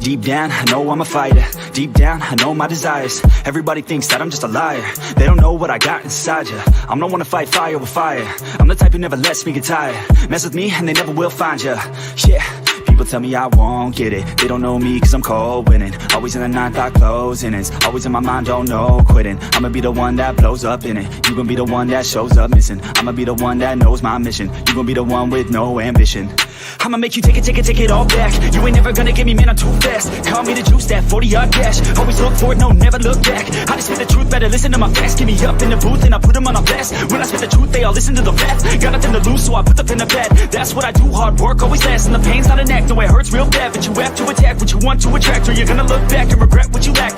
Deep down, I know I'm a fighter. Deep down, I know my desires. Everybody thinks that I'm just a liar. They don't know what I got inside ya. I'm the one to fight fire with fire. I'm the type who never lets me get tired. Mess with me and they never will find ya. Yeah. People tell me I won't get it. They don't know me cause I'm cold winning. Always in the ninth, I closing. It's always in my mind, don't know quitting. I'ma be the one that blows up in it. You gon' be the one that shows up missing. I'ma be the one that knows my mission. You gon' be the one with no ambition. I'ma make you take it all back. You ain't never gonna get me, man, I'm too fast. Call me the juice, that 40-yard dash. Always look forward, no, never look back. I just spit the truth, better listen to my facts. Get me up in the booth and I put them on a blast. When I spit the truth, they all listen to the facts. Got nothing to lose, so I put the pen to bed. That's what I do, hard work always lasts. And the pain's not an act, no, it hurts real bad. But you have to attack what you want to attract, or you're gonna look back and regret what you lack.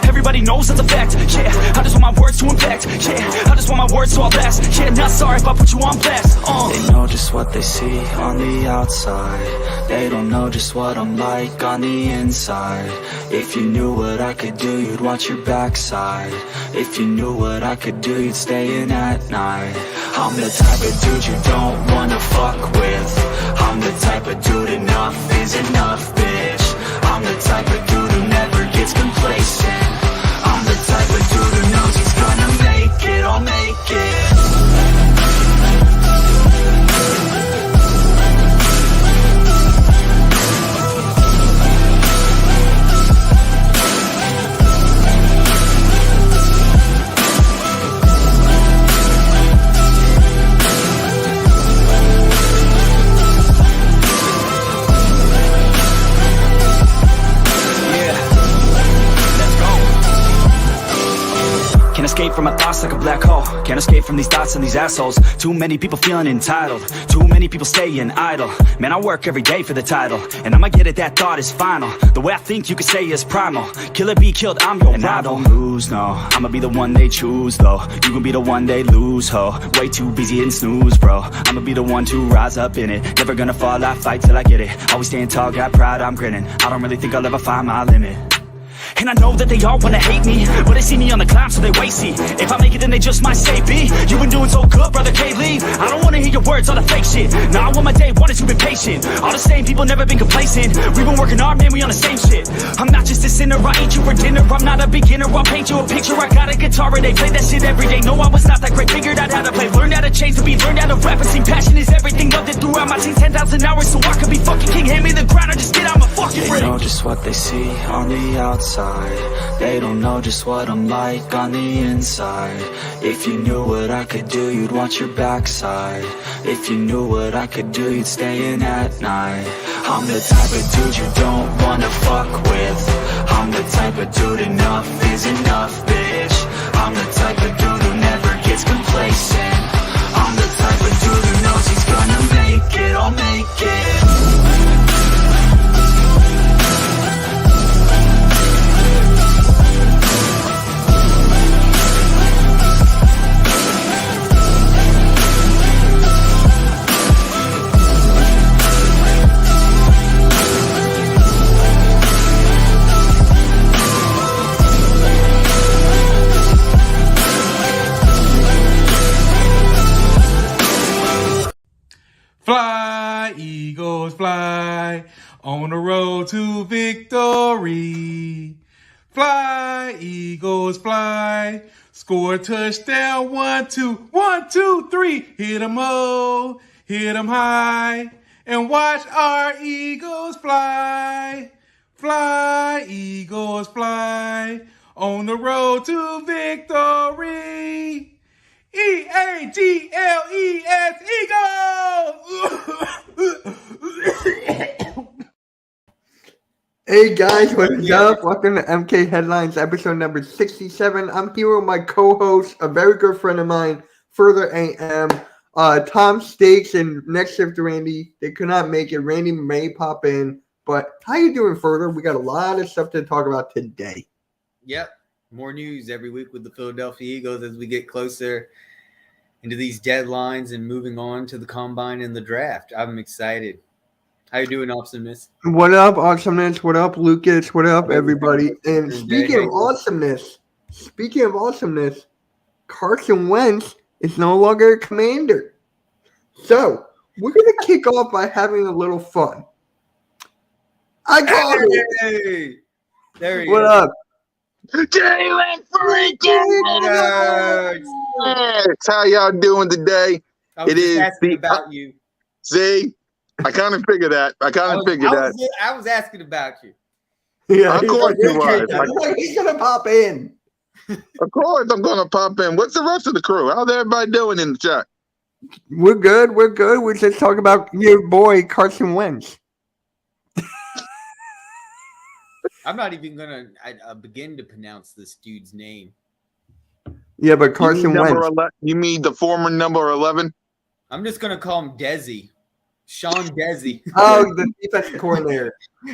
Everybody knows that's a fact. Yeah, I just want my words to impact. Yeah, I just want my words to all last. Yeah, not sorry if I put you on blast. They know just what they see on the outside. They don't know just what I'm like on the inside. If you knew what I could do, you'd watch your backside. If you knew what I could do, you'd stay in at night. I'm the type of dude you don't wanna fuck with. I'm the type of dude enough is enough, bitch. I'm the type of dude who never gets complacent. I'm the type of dude who knows he's gonna make it, I'll make it. Escape from my thoughts like a black hole. Can't escape from these thoughts and these assholes. Too many people feeling entitled. Too many people staying idle. Man, I work every day for the title, and I'ma get it, that thought is final. The way I think you could say is primal. Kill it, be killed, I'm your rival. I don't lose, no. I'ma be the one they choose, though. You gon' be the one they lose, ho. Way too busy and snooze, bro. I'ma be the one to rise up in it. Never gonna fall, I fight till I get it. Always staying tall, got pride, I'm grinning. I don't really think I'll ever find my limit. And I know that they all wanna hate me, but they see me on the climb, so they wait, see. If I make it, then they just might say, B, you been doing so good, brother K-Lee. I don't wanna hear your words, all the fake shit. Now I want my day one is you been patient. All the same people, never been complacent. We been working hard, man, we on the same shit. I'm not just a sinner, I eat you for dinner. I'm not a beginner, I'll paint you a picture. I got a guitar and they play that shit every day. No, I was not that great, figured out how to play. Learned how to change the beat, learned how to rap and sing. Passion is everything, loved it throughout my teens. 10,000 hours, so I could be fucking king. Hand me the grind, or just get out my fucking ring. They know just what they see on the outside. They don't know just what I'm like on the inside. If you knew what I could do, you'd watch your backside. If you knew what I could do, you'd stay in at night. I'm the type of dude you don't wanna fuck with. I'm the type of dude enough is enough, bitch. I'm the type of dude who never gets complacent. I'm the type of dude who knows he's gonna make it, I'll make it. Fly, Eagles, fly, on the road to victory. Fly, Eagles, fly, score a touchdown, 1, 2, 1, 2, 3. Hit 'em low, hit 'em high, and watch our Eagles fly. Fly, Eagles, fly, on the road to victory. E-A-G-L-E-S, Eagles! Hey guys, what's up? Welcome to MK Headlines, episode number 67. I'm here with my co-host, a very good friend of mine, Further AM, Tom Stakes, and next shift Randy. They could not make it. Randy may pop in, but how you doing, Further? We got a lot of stuff to talk about today. Yep. More news every week with the Philadelphia Eagles as we get closer into these deadlines and moving on to the combine and the draft. I'm excited. How you doing, Awesomeness? What up, Awesomeness? What up, Lucas? What up, everybody? And speaking of awesomeness, Carson Wentz is no longer a Commander. So we're going to kick off by having a little fun. I called it. Hey, there he What is. up? Jalen Yes. How y'all doing today? I was It just is asking the about you. see. I kind of figured that. I I was asking about you. Yeah, Of he's course like, you "Okay, was. I'm like, he's gonna pop in. Of course, I'm gonna pop in. What's the rest of the crew? How's everybody doing in the chat? We're good. We're good. We're just talking about your boy Carson Wentz. I'm not even gonna begin to pronounce this dude's name. Yeah, but You mean Carson number Wentz. 11? You mean the former number 11? I'm just gonna call him Desi. Sean Desi. Oh, the defensive coordinator.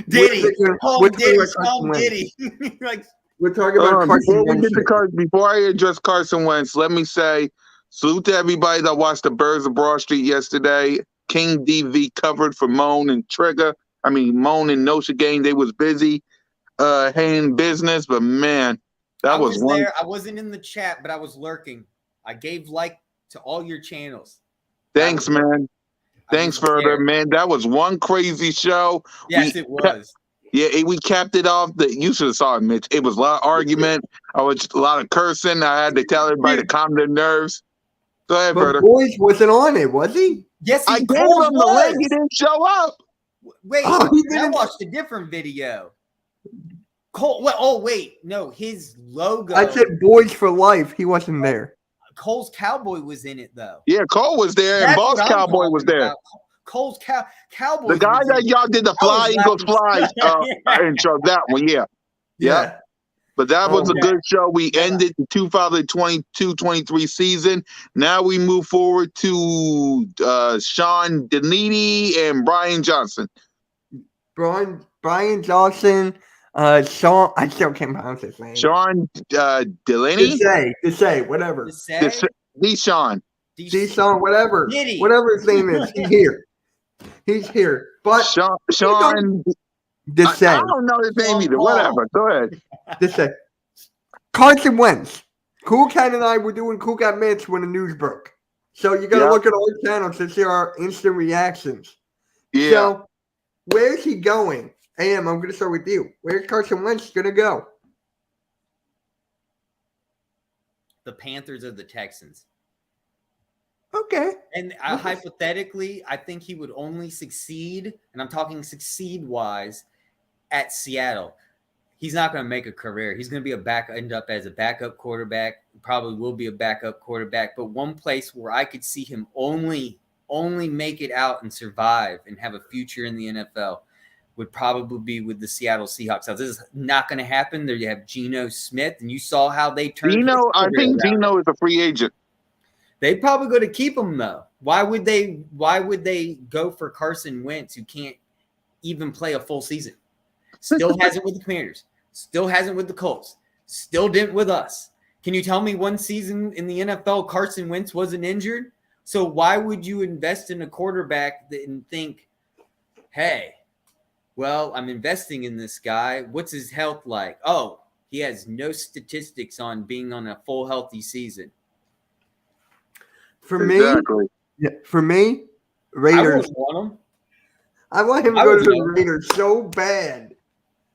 Diddy. Call We're him talking Diddy. about Carson Sean Wentz. Diddy. Like, We're talking about Carson Before we Wentz. get to before I address Carson Wentz, let me say salute to everybody that watched the Birds of Broad Street yesterday. King DV covered for Moan and Trigger. I mean, Moan and Nosha Gang. They was busy handling business, but man, that I was was one. there. I wasn't in the chat, but I was lurking. I gave like to all your channels. Thanks, man. Thanks, Further, there. man. That was one crazy show. Yes, it was. We capped it off. You should have saw it, Mitch. It was a lot of argument. I was a lot of cursing. I had to tell everybody to calm their nerves. Go ahead, But Further. Boys wasn't on it, was he? Yes, I he gave Cole him the was. link. He didn't show up. Wait, Oh, he I didn't- watched a different video. Cole. Oh, wait, no, his logo. I said Boys for life. He wasn't there. Cole's Cowboy was in it though. Yeah, Cole was there, and That's Boss what I'm Cowboy was talking there. about. Cole's Cowboy. The guy that y'all did the Fly was Eagles Fly laughing. intro, that one, yeah. Yeah. But that was a good show. We ended the 2022-23 season. Now we move forward to Sean Diniti and Brian Johnson. Brian Johnson, Sean. I still can't pronounce his name. Sean Delaney? Desai, whatever. Deshaun. Deshaun, whatever. Diddy. Whatever his name is. He's here. He's here. But Sean. Desai. I don't know his name either. Whatever. Go ahead. Desai. Carson Wentz. Cool Cat and I were doing Cool Cat Minutes when the news broke. So you got to look at our channels to see our instant reactions. Yeah. So where's he going? AM, I'm going to start with you. Where's Carson Wentz going to go? The Panthers or the Texans. Okay. And hypothetically, I think he would only succeed, and I'm talking succeed-wise, at Seattle. He's not going to make a career. He's going to be end up as a backup quarterback. Probably will be a backup quarterback. But one place where I could see him only make it out and survive and have a future in the NFL would probably be with the Seattle Seahawks. Now, this is not going to happen. There you have Geno Smith, and you saw how they turned. I think Geno is a free agent. They probably going to keep him though. Why would they go for Carson Wentz, who can't even play a full season? Still hasn't with the Commanders. Still hasn't with the Colts. Still didn't with us. Can you tell me one season in the NFL Carson Wentz wasn't injured? So why would you invest in a quarterback and think, hey, well, I'm investing in this guy. What's his health like? Oh, he has no statistics on being on a full healthy season. For me, Raiders. I want him to go to the Raiders so bad.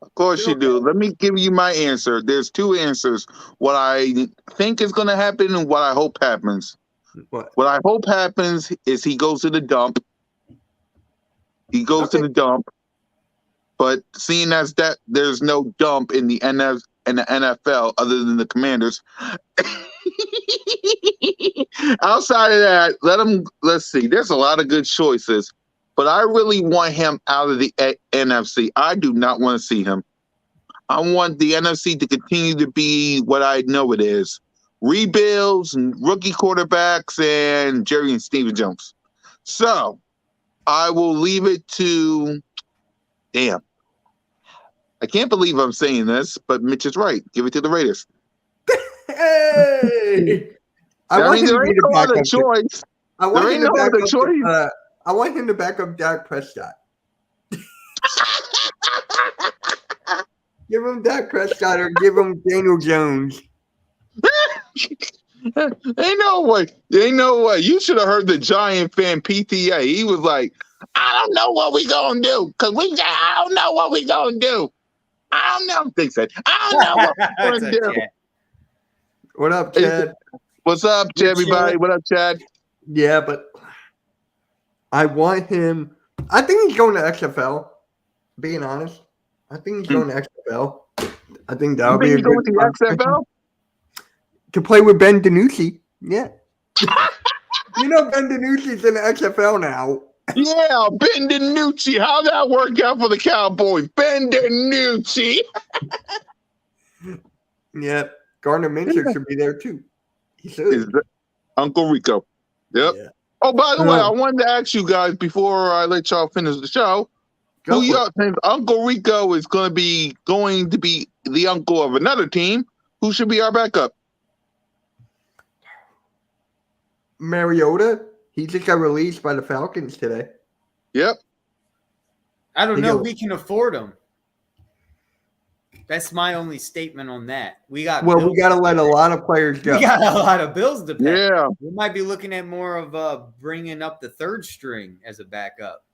Of course you do. Let me give you my answer. There's two answers. What I think is going to happen and what I hope happens. What I hope happens is he goes to the dump. He goes to the dump. But seeing as that there's no dump in the NFL other than the Commanders. Outside of that, let's see. There's a lot of good choices. But I really want him out of the NFC. I do not want to see him. I want the NFC to continue to be what I know it is. Rebuilds, and rookie quarterbacks, and Jerry and Steven Jones. So, I will leave it to... Damn. I can't believe I'm saying this, but Mitch is right. Give it to the Raiders. Hey! There ain't no other choice. There ain't no other choice. I want him to back up Dak Prescott. Give him Dak Prescott or give him Daniel Jones. Ain't no way. You should have heard the Giant fan PTA. He was like, I don't know what we gonna do because I don't know what we gonna do. I don't know. They said, I don't know what we're What's gonna up, do. Chad? What up, Chad? What's up, Good everybody? shit. What up, Chad? Yeah, but I want him. I think he's going to XFL. Being honest, I think he's going to XFL. I think that You would be think a he's going good to the XFL? to play with Ben DiNucci. Yeah, you know Ben DiNucci's in the XFL now. Yeah, Ben DiNucci. How'd that work out for the Cowboys? Ben DiNucci. Yeah, Gardner Minshew should be there too. He should. Is that Uncle Rico. Yep. Yeah. Oh, by the way, I wanted to ask you guys before I let y'all finish the show. Go Who for y'all think Uncle Rico is going to be the uncle of another team? Who should be our backup? Mariota. He just got released by the Falcons today. Yep. I don't He know. goes- We can afford him. That's my only statement on that. We got Well, bills we got to to let a pay. lot of players go. We got a lot of bills to pay. Yeah. We might be looking at more of bringing up the third string as a backup.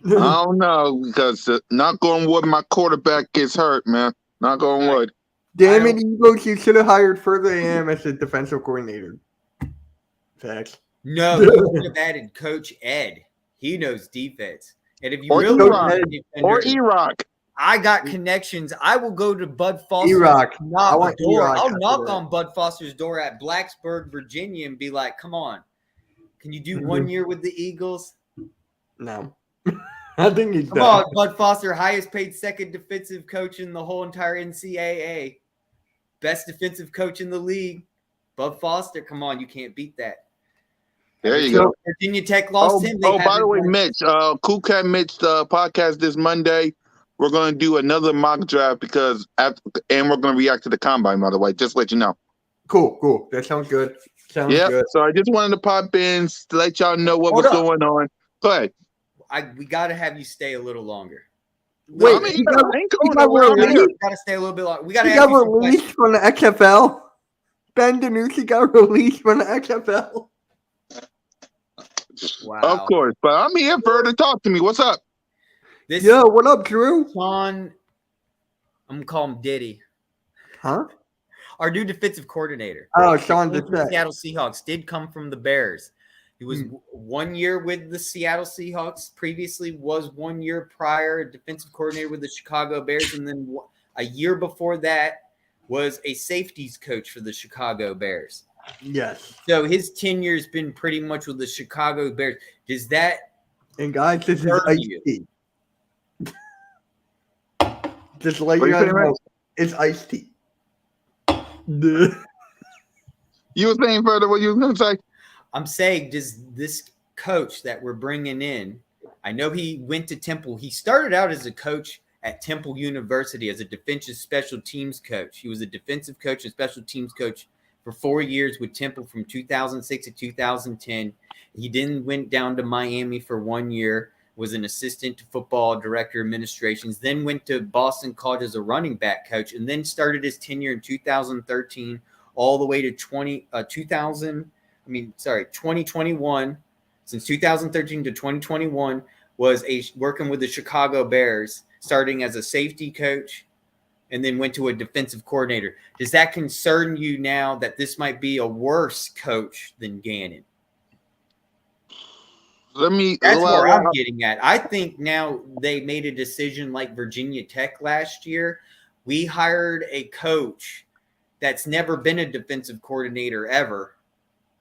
I don't know because not going wood, my quarterback gets hurt, man. Not going wood. Damn it, Eagles! You should have hired Further AM as the defensive coordinator. Facts. No, you could have added Coach Ed. He knows defense. And if you Or really Coach want Ed. a defender, Or E-Rock. I got connections. I will go to Bud Foster's E-Rock. I knock want door. E-Rock I'll after knock that. on Bud Foster's door at Blacksburg, Virginia, and be like, "Come on, can you do 1 year with the Eagles? No. I think he's Come done. on, Bud Foster, highest paid second defensive coach in the whole entire NCAA, best defensive coach in the league. Bud Foster, come on, you can't beat that." There you go. Virginia Tech lost him. They Oh, by haven't the way, won. Mitch, Cool Cat Mitch podcast this Monday. We're going to do another mock draft and we're going to react to the combine, by the way, just to let you know. Cool. That sounds good. Sounds Yeah. good. So I just wanted to pop in to let y'all know what was going on. Go ahead. We got to have you stay a little longer. Wait, I mean, he I got, ain't he going got nowhere. I'm released? here. Got to stay a little bit longer. We got to He ask got you some released questions. from the XFL. Ben DiNucci got released from the XFL. Wow. Of course. But I'm here for her to talk to me. What's up? This Yo, what up, Drew? Sean, I'm gonna call him Diddy, Huh? our new defensive coordinator. Oh, Sean He came from the Dissett. Seattle Seahawks did come from the Bears. He was 1 year with the Seattle Seahawks. Previously, was 1 year prior defensive coordinator with the Chicago Bears, and then a year before that was a safeties coach for the Chicago Bears. Yes. So his tenure has been pretty much with the Chicago Bears. Does that And guys, this is Burn Ice you. Tea. Just to let What you you guys saying, man? know, it's iced tea. You were saying further what you were going to say? I'm saying, does this coach that we're bringing in, I know he went to Temple. He started out as a coach at Temple University as a defensive special teams coach. He was a defensive coach and special teams coach for 4 years with Temple from 2006 to 2010. He then went down to Miami for 1 year, was an assistant to football director administrations, then went to Boston College as a running back coach, and then started his tenure in 2013 all the way to 2021. Since 2013 to 2021 was working with the Chicago Bears, starting as a safety coach, and then went to a defensive coordinator. Does that concern you now that this might be a worse coach than Gannon? That's where I'm getting at. I think now they made a decision like Virginia Tech last year. We hired a coach that's never been a defensive coordinator ever.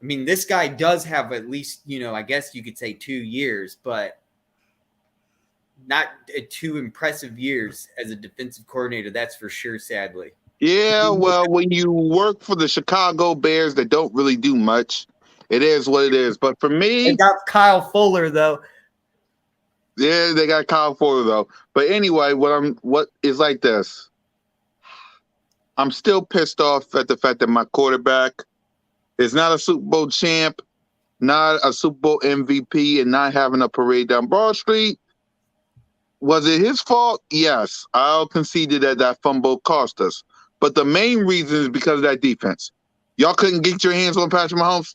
I mean, this guy does have at least, I guess you could say 2 years, but not 2 impressive years as a defensive coordinator. That's for sure, sadly. Yeah, well, when you work for the Chicago Bears that don't really do much, it is what it is. But for me, They got Kyle Fuller, though. yeah, they got Kyle Fuller though. But anyway, what is like this? I'm still pissed off at the fact that my quarterback is not a Super Bowl champ, not a Super Bowl MVP, and not having a parade down Broad Street. Was it his fault? Yes, I'll concede that fumble cost us. But the main reason is because of that defense. Y'all couldn't get your hands on Patrick Mahomes.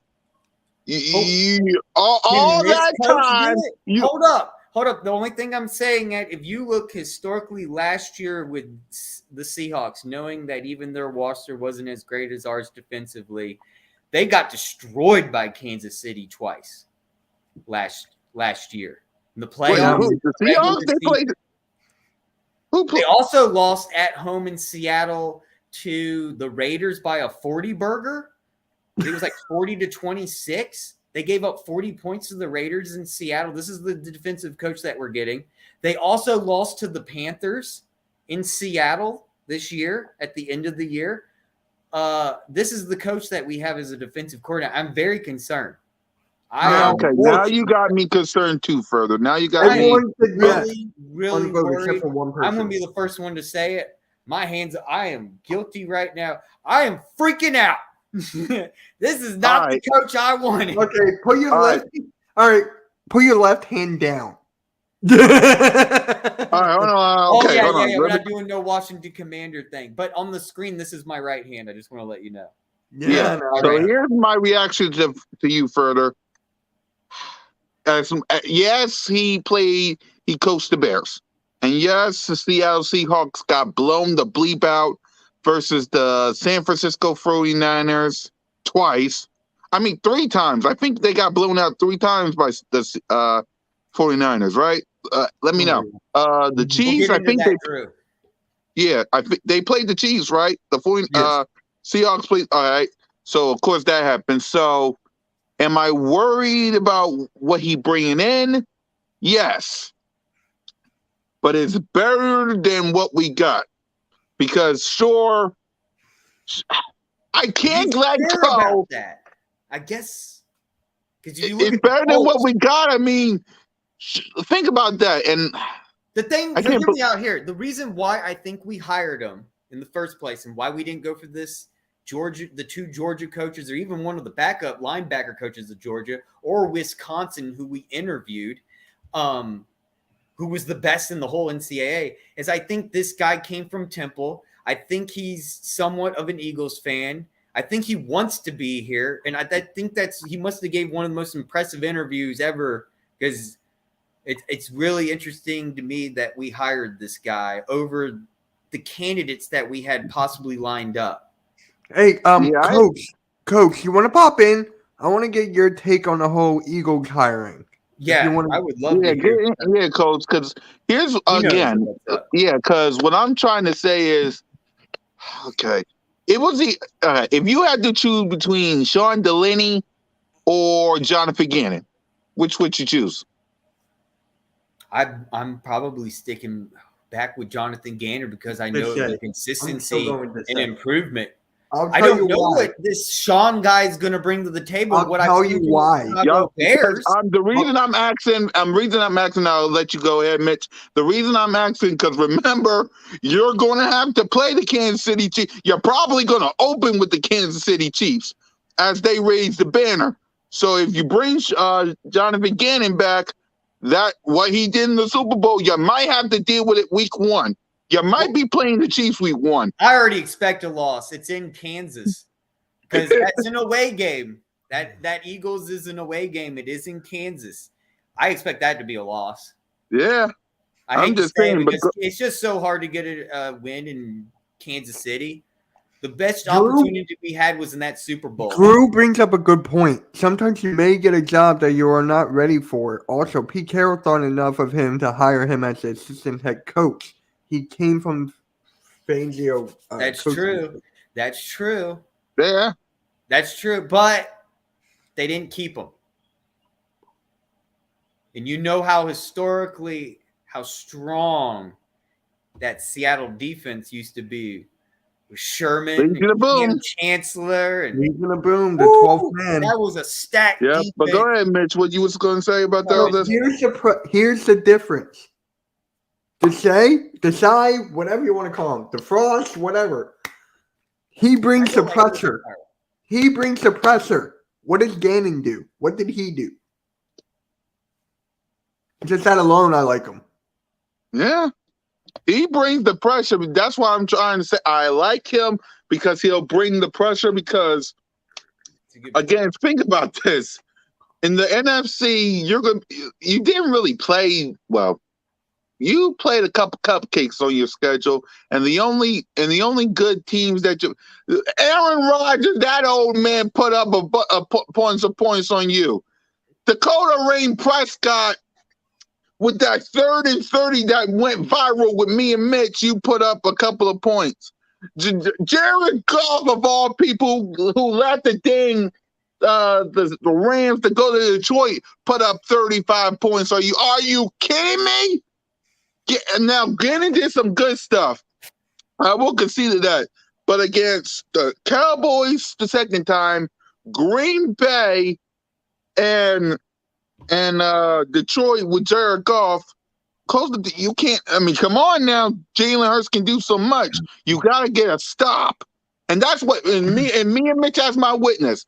All Can this that coach do time, it? Hold up. The only thing I'm saying that if you look historically last year with the Seahawks, knowing that even their roster wasn't as great as ours defensively, they got destroyed by Kansas City twice last year in the playoffs. the Seahawks, they played. They also lost at home in Seattle to the Raiders by a 40 burger. It was like 40-26. They gave up 40 points to the Raiders in Seattle. This is the defensive coach that we're getting. They also lost to the Panthers in Seattle this year at the end of the year. This is the coach that we have as a defensive coordinator. I'm very concerned. Okay, now you got me concerned too. Further, now you got me really worried. I'm going to be the first one to say it. I am guilty right now. I am freaking out. This is not the coach I wanted. Okay, put your put your left hand down. All right, hold on. Okay, hold on. We're not doing no Washington Commander thing, but on the screen, this is my right hand. I just want to let you know. Yeah. So here's my reaction to you further. Yes, he coached the Bears, and yes, the Seattle Seahawks got blown the bleep out versus the San Francisco 49ers twice. I mean, 3 times. I think they got blown out 3 times by the 49ers, right? Let me know. The Chiefs, I think I think they played the Chiefs, right? The Seahawks played. All right. So, of course, that happened. So, am I worried about what he bringing in? Yes. But it's better than what we got. Because sure, I can't let go. About that. I guess it's better than what we got. I mean, think about that. And the thing, hear me out here. The reason why I think we hired him in the first place, and why we didn't go for this the 2 Georgia coaches, or even one of the backup linebacker coaches of Georgia or Wisconsin, who we interviewed, who was the best in the whole NCAA, is I think this guy came from Temple. I think he's somewhat of an Eagles fan. I think he wants to be here. And I think he must have gave one of the most impressive interviews ever, because it's really interesting to me that we hired this guy over the candidates that we had possibly lined up. Hey, Coach, you want to pop in? I want to get your take on the whole Eagles hiring. Yeah, I would love to hear. Yeah, Coach, because here's again, because what I'm trying to say is, okay, it was if you had to choose between Sean Delaney or Jonathan Gannon, which would you choose? I'm probably sticking back with Jonathan Gannon because I know the consistency and improvement. I don't know what this Sean guy is going to bring to the table. I'll tell you why. The reason I'm asking, I'll let you go ahead, Mitch. The reason I'm asking, because remember, you're going to have to play the Kansas City Chiefs. You're probably going to open with the Kansas City Chiefs as they raise the banner. So if you bring Jonathan Gannon back, what he did in the Super Bowl, you might have to deal with it week 1. You might be playing the Chiefs week 1. I already expect a loss. It's in Kansas because that's an away game. That Eagles is an away game. It is in Kansas. I expect that to be a loss. Yeah, I'm just saying because it's just so hard to get a win in Kansas City. The best opportunity we had was in that Super Bowl. Drew brings up a good point. Sometimes you may get a job that you are not ready for. Also, Pete Carroll thought enough of him to hire him as the assistant head coach. He came from Fangio. That's true. That's true. Yeah. That's true. But they didn't keep him. And you know how strong that Seattle defense used to be with Sherman and Chancellor. And Legion of Boom, the 12th man. That was a stacked defense. But go ahead, Mitch. What you was going to say about that? Here's the difference. Desai, whatever you want to call him, DeFrost, whatever. He brings the pressure. He brings the pressure. What does Gannon do? What did he do? Just that alone, I like him. Yeah. He brings the pressure. That's why I'm trying to say I like him, because he'll bring the pressure. Because, again, think about this. In the NFC, you didn't really play well. You played a couple cupcakes on your schedule, and the only good teams that Aaron Rodgers, that old man, put up points on you. Dakota Rain Prescott with that 3rd and 30 that went viral with me and Mitch, you put up a couple of points. Jared Goff, of all people, who let the Rams to go to Detroit, put up 35 points on you. Are you kidding me? Now, Gannon did some good stuff. I will concede that. But against the Cowboys the second time, Green Bay, and Detroit with Jared Goff, you can't. I mean, come on now. Jalen Hurts can do so much. You got to get a stop. And that's what, and me and Mitch as my witness.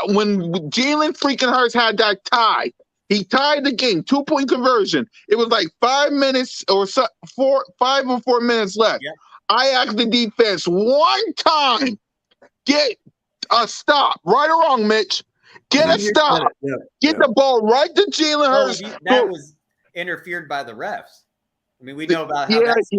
When Jalen freaking Hurts had that tie, he tied the game, 2-point conversion. It was like 5 minutes or 5 or 4 minutes left. Yep. I asked the defense one time, get a stop. Right or wrong, Mitch? Get a stop. Get the ball right to Jalen Hurts. That was interfered by the refs. I mean, we know about how that's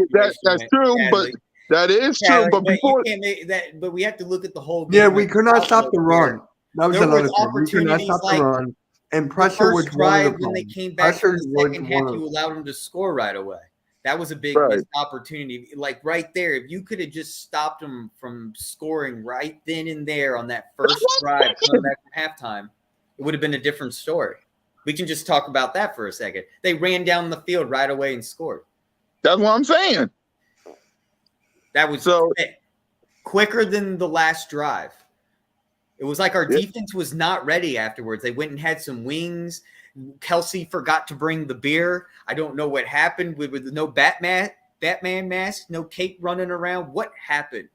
true, but that is true. But before that, but we have to look at the whole game. Yeah, we could not stop the run. That was another thing. We could not stop the run. And pressure was one of the when they came back in the second half, you allowed them to score right away. That was a big missed opportunity. Like right there, if you could have just stopped them from scoring right then and there on that first drive coming back from halftime, it would have been a different story. We can just talk about that for a second. They ran down the field right away and scored. That's what I'm saying. That was quicker than the last drive. It was like our defense was not ready afterwards. They went and had some wings. Kelsey forgot to bring the beer. I don't know what happened with no Batman mask, no cape running around. What happened?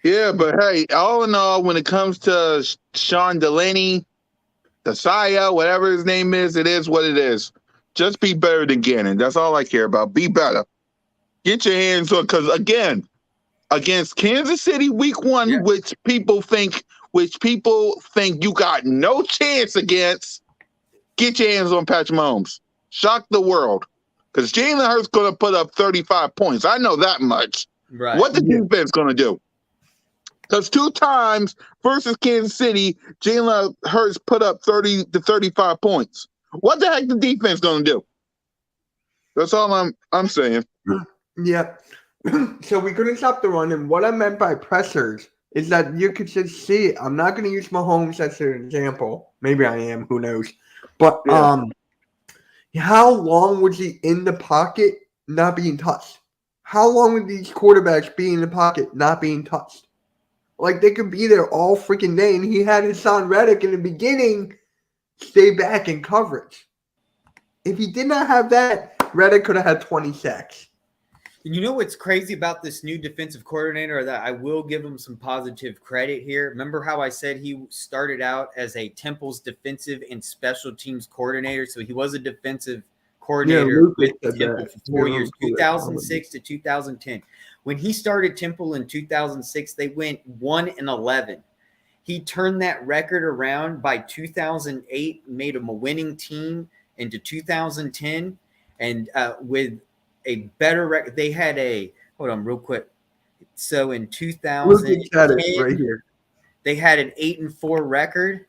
Yeah, but hey, all in all, when it comes to Sean Delaney, Desaya, whatever his name is, it is what it is. Just be better than Gannon. That's all I care about. Be better. Get your hands on, because again, against Kansas City week 1, which people think you got no chance against, get your hands on Patrick Mahomes. Shock the world. Because Jalen Hurts going to put up 35 points. I know that much. Right. What the defense going to do? Because 2 times versus Kansas City, Jalen Hurts put up 30 to 35 points. What the heck the defense going to do? That's all I'm saying. Yeah. So we couldn't stop the run, and what I meant by pressers is that you could just see it. I'm not going to use Mahomes as an example. Maybe I am. Who knows? But how long was he in the pocket not being touched? How long would these quarterbacks be in the pocket not being touched? Like, they could be there all freaking day, and he had Hassan Reddick in the beginning stay back in coverage. If he did not have that, Reddick could have had 20 sacks. You know what's crazy about this new defensive coordinator, that I will give him some positive credit here. Remember how I said he started out as a Temple's defensive and special teams coordinator? So he was a defensive coordinator with Temple for 4 years, 2006 to 2010. When he started Temple in 2006, they went 1-11. He turned that record around by 2008, made them a winning team into 2010, and with a better record. They had hold on real quick. So in 2010, right here, they had an 8-4 record.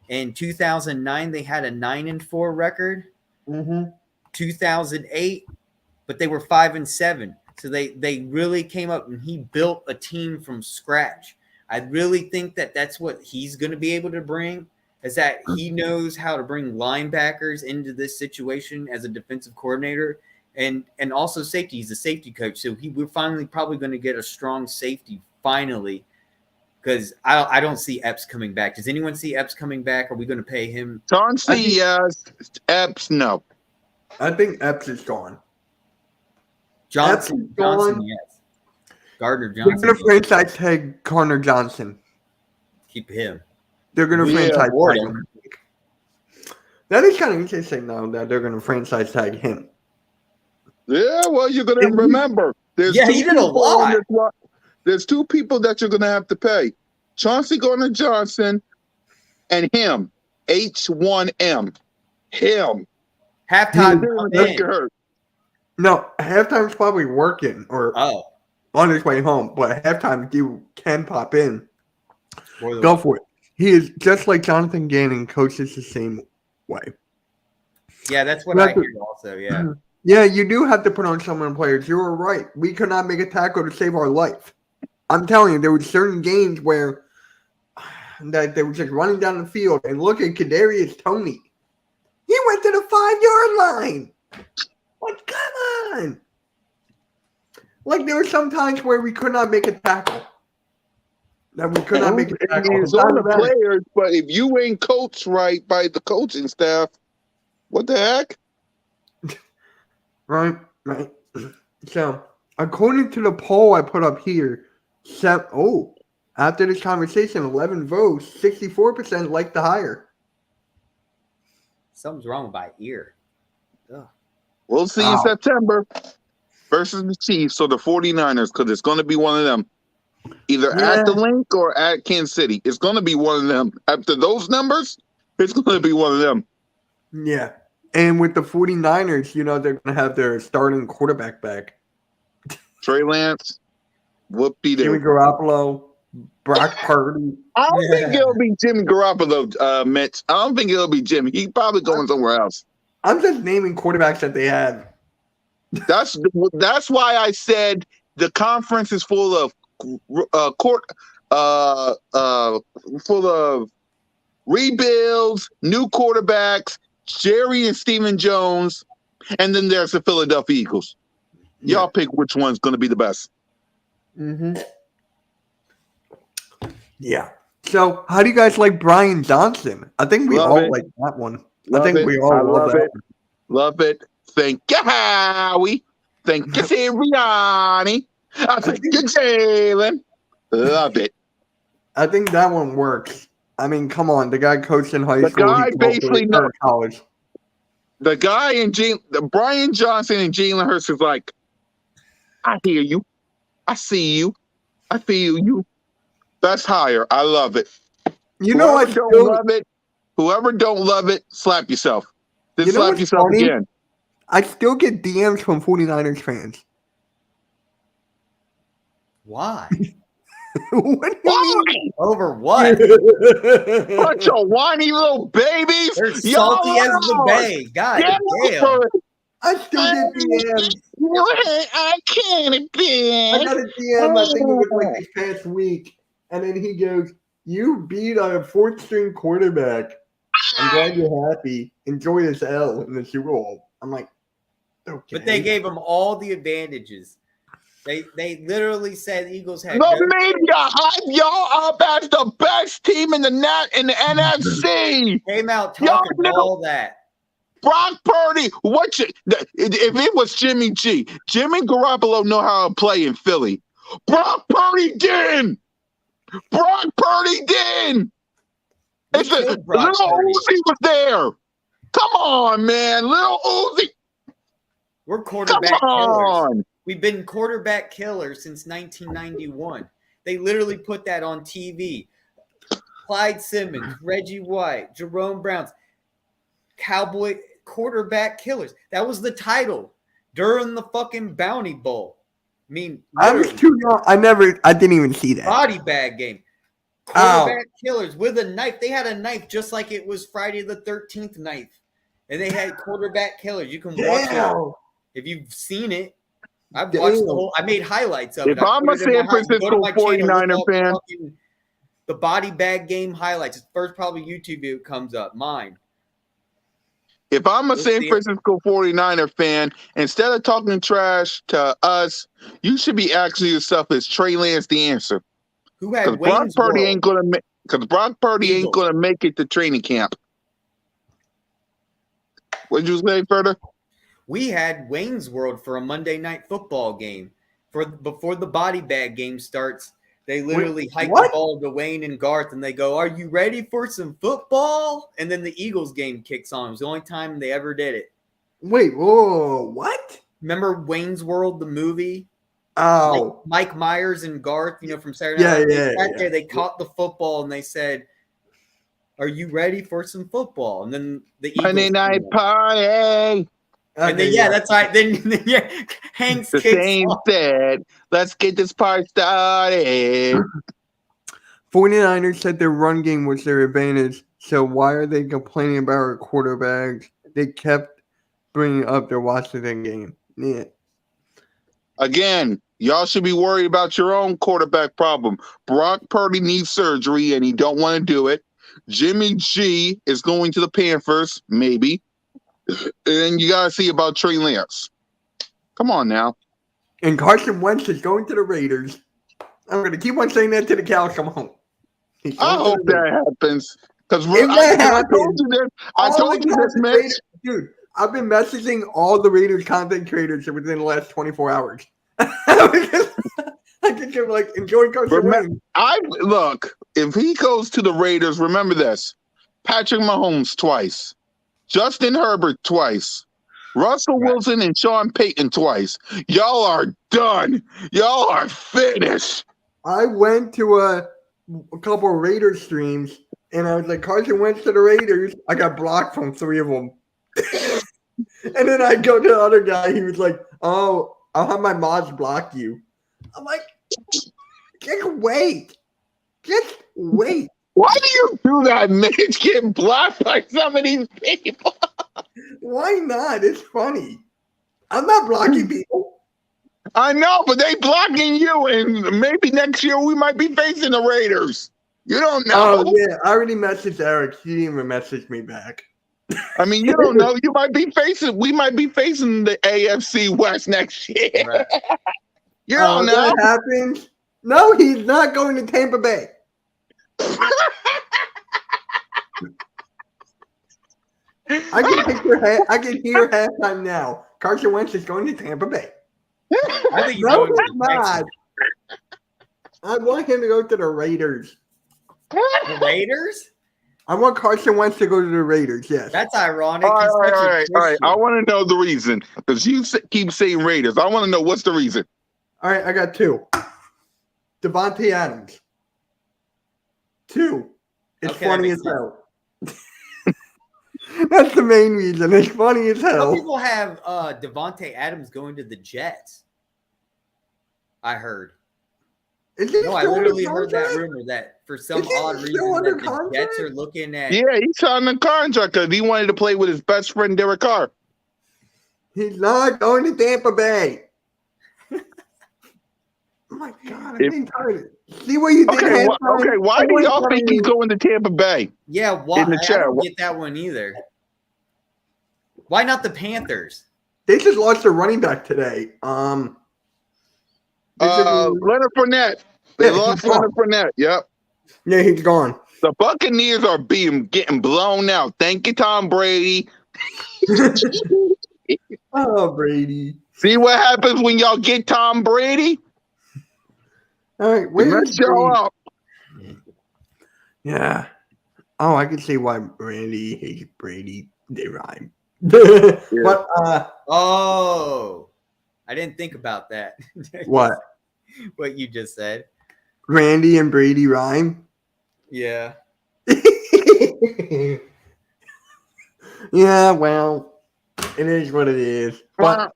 In 2009, they had a 9-4 record. 2008, but they were 5-7. So they really came up, and he built a team from scratch. I really think that that's what he's going to be able to bring, is that he knows how to bring linebackers into this situation as a defensive coordinator. And also safety. He's a safety coach. So we're finally probably going to get a strong safety finally, because I don't see Epps coming back. Does anyone see Epps coming back? Are we going to pay him? Chauncey, yes. Epps, no. I think Epps is gone. Johnson, yes. Gardner Johnson. They're going to franchise tag Gardner Johnson. Keep him. They're going to franchise tag him. That is kind of interesting, though, that they're going to franchise tag him. Yeah, well, you're going to remember. He did a lot. There's 2 people that you're going to have to pay. Chauncey Gardner Johnson and him. H1M. Him. Halftime. Let's get hurt. No, halftime's probably working or Oh, on his way home, but halftime you can pop in. more Go for it. He is just like Jonathan Gannon, coaches the same way. Yeah, that's what I hear also. Yeah. Yeah, you do have to put on some of the players. You were right. We could not make a tackle to save our life. I'm telling you, there were certain games where that they were just running down the field and look at Kadarius Toney. He went to the 5-yard line. Like, come on. Like, there were some times where we could not make a tackle. That we could not make a tackle. It's on the players, but if you ain't coached right by the coaching staff, what the heck? Right. So, according to the poll I put up here, after this conversation, 11 votes, 64% like the hire. Something's wrong with my ear. Ugh. We'll see in September versus the Chiefs or the 49ers, because it's going to be one of them. Either at the link or at Kansas City. It's going to be one of them. After those numbers, it's going to be one of them. Yeah. And with the 49ers, they're going to have their starting quarterback back. Trey Lance, whoopie Jimmy Garoppolo, Brock Purdy. I don't think it'll be Jimmy Garoppolo, Mitch. I don't think it'll be Jimmy. He's probably going somewhere else. I'm just naming quarterbacks that they have. That's why I said the conference is full of full of rebuilds, new quarterbacks, Jerry and Stephen Jones, and then there's the Philadelphia Eagles. Y'all pick which one's going to be the best. Mm-hmm. Yeah. So, how do you guys like Brian Johnson? I think we all like that one. We all love it. Love it. Thank you, Howie. Thank you, Sirianni. I think you, Jalen. Love it. I think that one works. I mean, come on. The guy coached in high school. The guy basically knows college. The guy in Brian Johnson and Jalen Hurts is like, I hear you. I see you. I feel you. That's higher. I love it. Whoever don't love it, slap yourself. Then slap yourself again. I still get DMs from 49ers fans. Why? What do you mean? Over what? Bunch of whiny little babies. They're salty as the bay. God damn. I still get DMs. I can't be. I got a DM, I think it was like this past week. And then he goes, "You beat a 4th-string quarterback. I'm glad you're happy. Enjoy this L in the Super Bowl." I'm like, okay. But they gave him all the advantages. They literally said Eagles had the media hype y'all up as the best team in the NFC. Came out talking all that. Brock Purdy, if it was Jimmy Garoppolo know how to play in Philly. Brock Purdy didn't. It's little Uzi was there. Come on, man. Little Uzi. We're quarterback killers. We've been quarterback killers since 1991. They literally put that on TV. Clyde Simmons, Reggie White, Jerome Browns, Cowboy quarterback killers. That was the title during the fucking Bounty Bowl. I mean, I was too young. I didn't even see that. Body bag game. Quarterback killers with a knife. They had a knife just like it was Friday the 13th knife. And they had quarterback killers. You can watch it if you've seen it. I've watched the whole. I made highlights of it. If I'm a San Francisco 49er fan, the body bag game highlights. It's first probably YouTube video comes up. Mine. If I'm a San Francisco 49er fan, instead of talking trash to us, you should be asking yourself, is Trey Lance the answer? Who had Brock Purdy ain't gonna make it to training camp. What did you say further? We had Wayne's World for a Monday Night Football game. Before the body bag game starts, they literally hike the ball to Wayne and Garth, and they go, "Are you ready for some football?" And then the Eagles game kicks on. It was the only time they ever did it. Wait, whoa, what? Remember Wayne's World, the movie? Oh. Mike Myers and Garth, from Saturday Night Live. Yeah. They caught the football, and they said, Are you ready for some football? And then the Eagles. Monday night party. And then that's right. Then yeah, Hanks The kicks same off. said, let's get this party started. 49ers said their run game was their advantage, so why are they complaining about our quarterbacks? They kept bringing up their Washington game. Yeah. Again, y'all should be worried about your own quarterback problem. Brock Purdy needs surgery, and he don't want to do it. Jimmy G is going to the Panthers, maybe. And you got to see about Trey Lance. Come on now. And Carson Wentz is going to the Raiders. I'm going to keep on saying that till the cows come home. I hope that happens. Because I told you this, Mitch. Dude, I've been messaging all the Raiders content creators within the last 24 hours. I think I'm like enjoying Carson Wentz. Look, if he goes to the Raiders, remember this. Patrick Mahomes twice. Justin Herbert twice. Russell Wilson and Sean Payton twice. Y'all are done. Y'all are finished. I went to a couple of Raiders streams, and I was like, Carson Wentz to the Raiders. I got blocked from 3 of them. And then I go to the other guy. He was like, oh, I'll have my mods block you. I'm like, just wait. Just wait. Why do you do that, Mitch? Getting blocked by some of these people. Why not? It's funny. I'm not blocking people. I know, but they blocking you, and maybe next year we might be facing the Raiders. You don't know. Oh, yeah. I already messaged Eric. He didn't even message me back. I mean, you don't know. We might be facing the AFC West next year. Right. You don't know. That happens. No, he's not going to Tampa Bay. I can hear halftime now. Carson Wentz is going to Tampa Bay. I think he's going to not. I want him to go to the Raiders. The Raiders? I want Carson Wentz to go to the Raiders, yes. That's ironic. All right. I want to know the reason. Because you keep saying Raiders. I want to know what's the reason. All right, I got 2. Devontae Adams. 2. It's funny as hell. That's the main reason. It's funny as hell. Some people have Devontae Adams going to the Jets. I heard. No, I literally heard that rumor that for some odd reason that the Jets are looking at. Yeah, he signed a contract because he wanted to play with his best friend Derek Carr. He's not going to Tampa Bay. Oh my God, I'm getting tired. See what you did. Okay, why do y'all think he's going to Tampa Bay? Yeah, why? I don't get that one either. Why not the Panthers? They just lost their running back today. Leonard Fournette. They lost Leonard Fournette. Yep. Yeah, he's gone. The Buccaneers are getting blown out. Thank you, Tom Brady. Oh, Brady. See what happens when y'all get Tom Brady? All right, where's y'all up? Yeah. Oh, I can see why Randy hates Brady. They rhyme. Yeah. But I didn't think about that. What? What you just said. Randy and Brady rhyme? Yeah. Yeah, well, it is what it is. But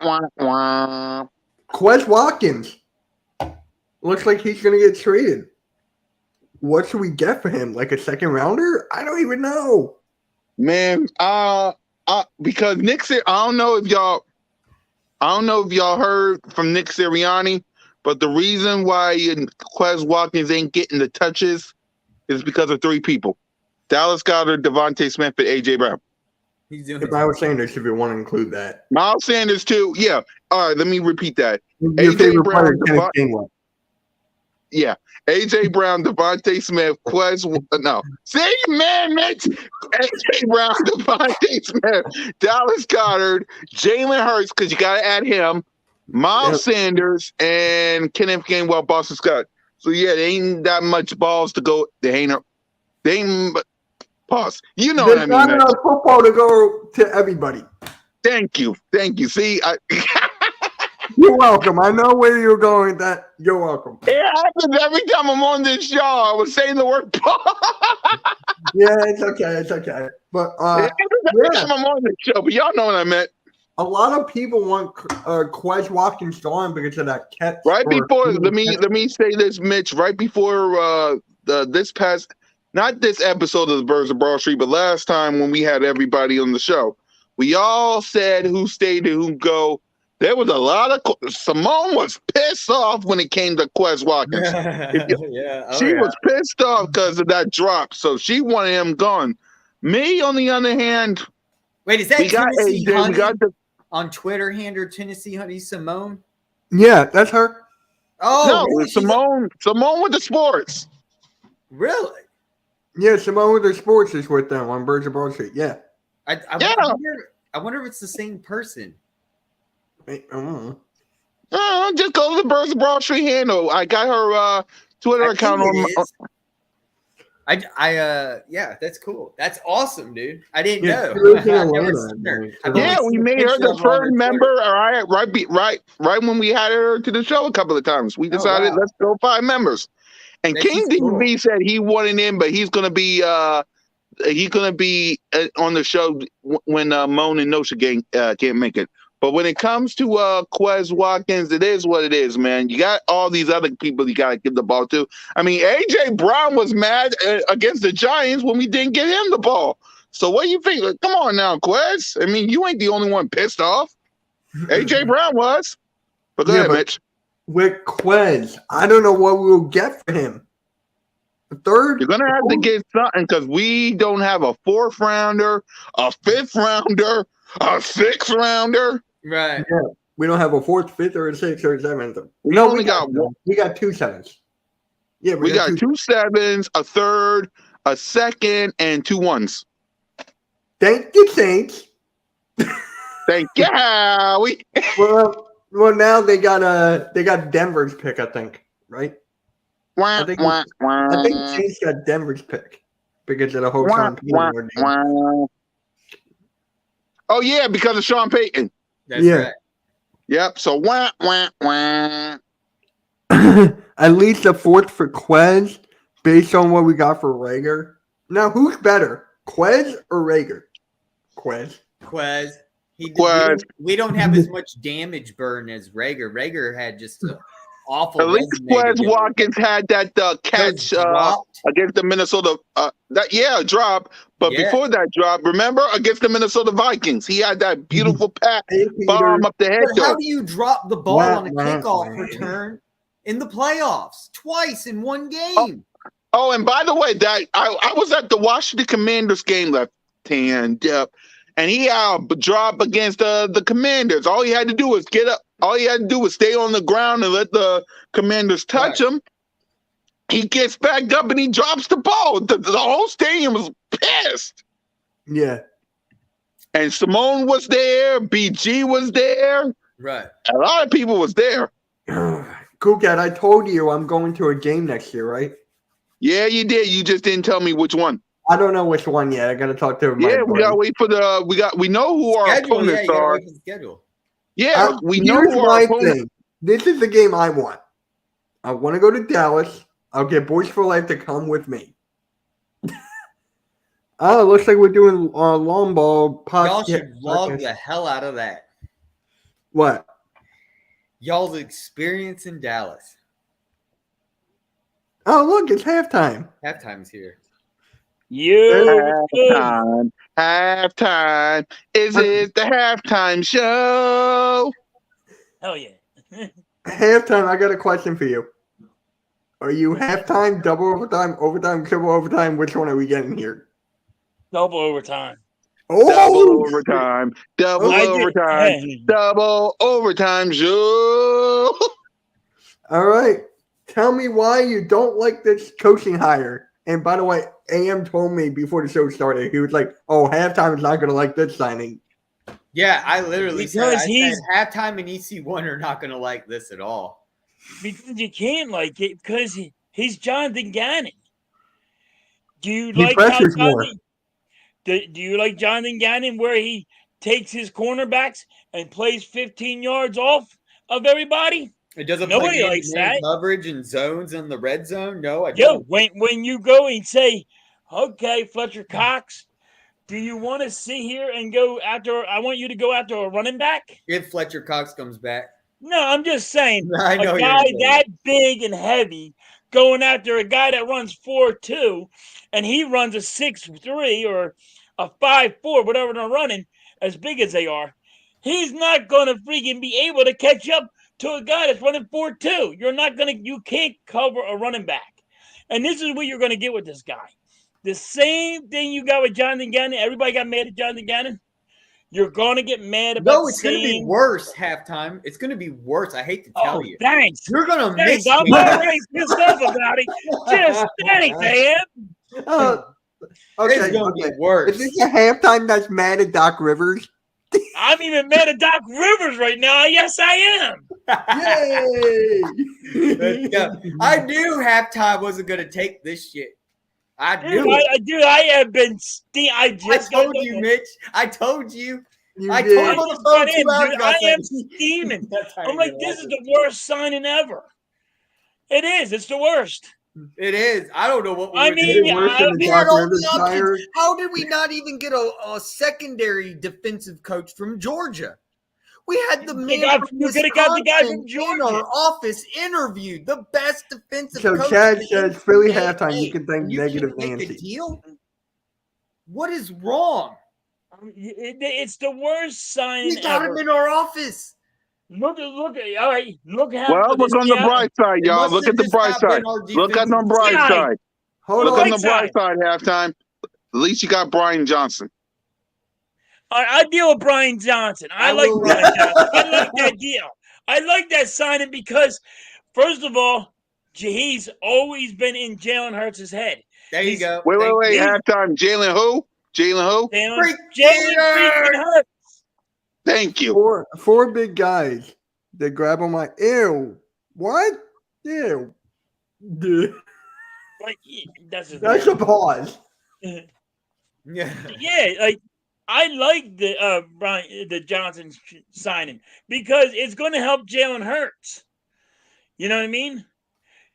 Quez Watkins. Looks like he's going to get traded. What should we get for him? Like a second rounder? I don't even know. Man, because Nick, I don't know if y'all heard from Nick Sirianni, but the reason why Quez Watkins ain't getting the touches is because of 3 people: Dallas Goedert, Devontae Smith, and AJ Brown. Miles Sanders, if you want to include that. Miles Sanders too. Yeah. All right. Let me repeat that. Your AJ Brown. Yeah. AJ Brown, Devontae Smith, Quez. No. See, man, Mitch. AJ Brown, Devontae Smith, Dallas Goedert, Jalen Hurts, because you got to add him, Miles Sanders, and Kenneth Gainwell, Boston Scott. So, yeah, there ain't that much balls to go. They ain't pause. You know what I mean. There's not enough football to go to everybody. Thank you. See, you're welcome. I know where you're going with that. You're welcome. It happens every time I'm on this show. I was saying the word pause. Yeah, it's okay. It's okay. But Every yeah, time I'm on the show, but y'all know what I meant. a lot of people want Quez Watkins gone because of that catch. Right before, let me say this, Mitch. Right before this past, not this episode of the Birds of Broad Street, but last time when we had everybody on the show, we all said who stayed and who go. There was a lot of Simone was pissed off when it came to Quez Watkins. She was pissed off because of that drop, so she wanted him gone. Me, on the other hand, Wait, is that we got Tennessee AJ, Honey we got the on Twitter? Hander Tennessee Honey Simone. Yeah, that's her. Oh, no really? Simone with the sports. Really? Yeah, Simone with her sports is with them on Birds of Broad Street. Yeah. I wonder if it's the same person. I don't Just go to the Birds of Broad Street handle. I got her Twitter account on. Yeah, that's cool. That's awesome, dude. I didn't know. Yeah, we made her the first member. All right, right when we had her to the show a couple of times, we decided let's go 5 members. And King DB said he wanted in, but he's gonna be on the show when Moan and Nosha gang can't make it. But when it comes to Quez Watkins, it is what it is, man. You got all these other people you got to give the ball to. I mean, A.J. Brown was mad against the Giants when we didn't get him the ball. So what do you think? Come on now, Quez. I mean, you ain't the only one pissed off. A.J. Brown was. But go ahead, Mitch. With Quez, I don't know what we'll get for him. A third? You're going to have to get something because we don't have a 4th rounder, a 5th rounder, a 6th rounder. Right. Yeah. We don't have a 4th, 5th, or a 6th, or a 7th. We only got one. We got 2 7s. Yeah, we got 2 7s, a 3rd, a 2nd, and 2 1s. Thank you, Saints. Thank you, Howie. Well, now they got Denver's pick, I think, right? I think Saints got Denver's pick because of the whole Sean Payton. Oh yeah, because of Sean Payton. That's right. Yep. So At least a 4th for Quez, based on what we got for Rager. Now, who's better, Quez or Rager? Quez. We don't have as much damage burn as Rager. Rager had just an awful. At least Quez Watkins had that catch against the Minnesota. Drop. But before that drop, remember against the Minnesota Vikings, he had that beautiful pat bomb up the head. But how do you drop the ball on a kickoff return in the playoffs twice in one game? Oh, and by the way, that I was at the Washington Commanders game left hand. And he drop against the Commanders. All he had to do was get up. All he had to do was stay on the ground and let the Commanders touch him. He gets back up and he drops the ball. The whole stadium was pissed. Yeah. And Simone was there. BG was there. Right. A lot of people was there. Cool Cat, I told you I'm going to a game next year, right? Yeah, you did. You just didn't tell me which one. I don't know which one yet. I got to talk to my we gotta wait for we know who our opponents are. Yeah, we know who our opponents. This is the game I want. I want to go to Dallas. I'll get Boys for Life to come with me. Oh, it looks like we're doing long ball podcast. Y'all should log the hell out of that. What? Y'all's experience in Dallas. Oh, look, it's halftime. Halftime's here. Halftime. Is it the halftime show? Hell yeah. Halftime, I got a question for you. Are you halftime, double overtime, triple overtime? Which one are we getting here? Double overtime. Oh, double overtime show. All right. Tell me why you don't like this coaching hire. And by the way, AM told me before the show started, he was like, "Oh, halftime is not going to like this signing." Yeah, I literally said halftime and EC1 are not going to like this at all. Because you can't like it because he's Jonathan Gannon. Do you like Jonathan Gannon where he takes his cornerbacks and plays 15 yards off of everybody? It doesn't. Nobody likes that coverage and zones in the red zone. No, I don't. When you go and say, Okay, Fletcher Cox, do you want to sit here and go after? I want you to go after a running back. If Fletcher Cox comes back. No, I'm just saying I know a you're guy saying. that big and heavy going after a guy that runs 4.2 and he runs a 6.3 or a 5.4, whatever they're running, as big as they are. He's not going to freaking be able to catch up to a guy that's running 4.2. You can't cover a running back. And this is what you're going to get with this guy. The same thing you got with Jonathan Gannon. Everybody got mad at Jonathan Gannon. You're going to get mad about No, it's going to be worse halftime. It's going to be worse. I hate to tell you. Thanks. You're going to miss I'm me. already pissed off about it. Just thanks, man. Okay, It's going to okay. be worse. Is this a halftime that's mad at Doc Rivers? I'm even mad at Doc Rivers right now. Yes, I am. Yay! Yeah, I knew halftime wasn't going to take this shit. I knew it. Dude, I have been. I told you, Mitch. I told you. You I did. told him on the phone 2 hours Dude, ago. I said, am steaming. That's how I'm you like, get this is it. the worst signing ever. It is. It's the worst. It is. I don't know what we I were mean, doing. worse than the We Doc had all Rivers the options. hire. How did we not even get a secondary defensive coach from Georgia? We had the man from You could have got the guy from Wisconsin in Georgia. our office interviewed, the best defensive So coach. Chad in the says Philly NCAA. halftime. You can thank You negative can't make a Nancy. deal. What is wrong? It's the worst signing We got ever. him in our office. Look at. All right, look how. Well, look on the bright side, It y'all. must Look have at the just bright not side. been our Look at the defensive bright side. side. Hold Look on. on the bright side halftime. At least you got Brian Johnson. I deal with Brian Johnson. I like will- Brian Johnson. I like that deal. I like that signing because, first of all, he's always been in Jalen Hurts' head. There you go. Wait, you. halftime. Jalen who? Jalen who? Jalen freaking Hurts. Thank you. Four big guys that grab on my ew. What? Ew. Dude. Like, that's a pause. Yeah. Yeah, like I like the Johnson signing because it's going to help Jalen Hurts. You know what I mean?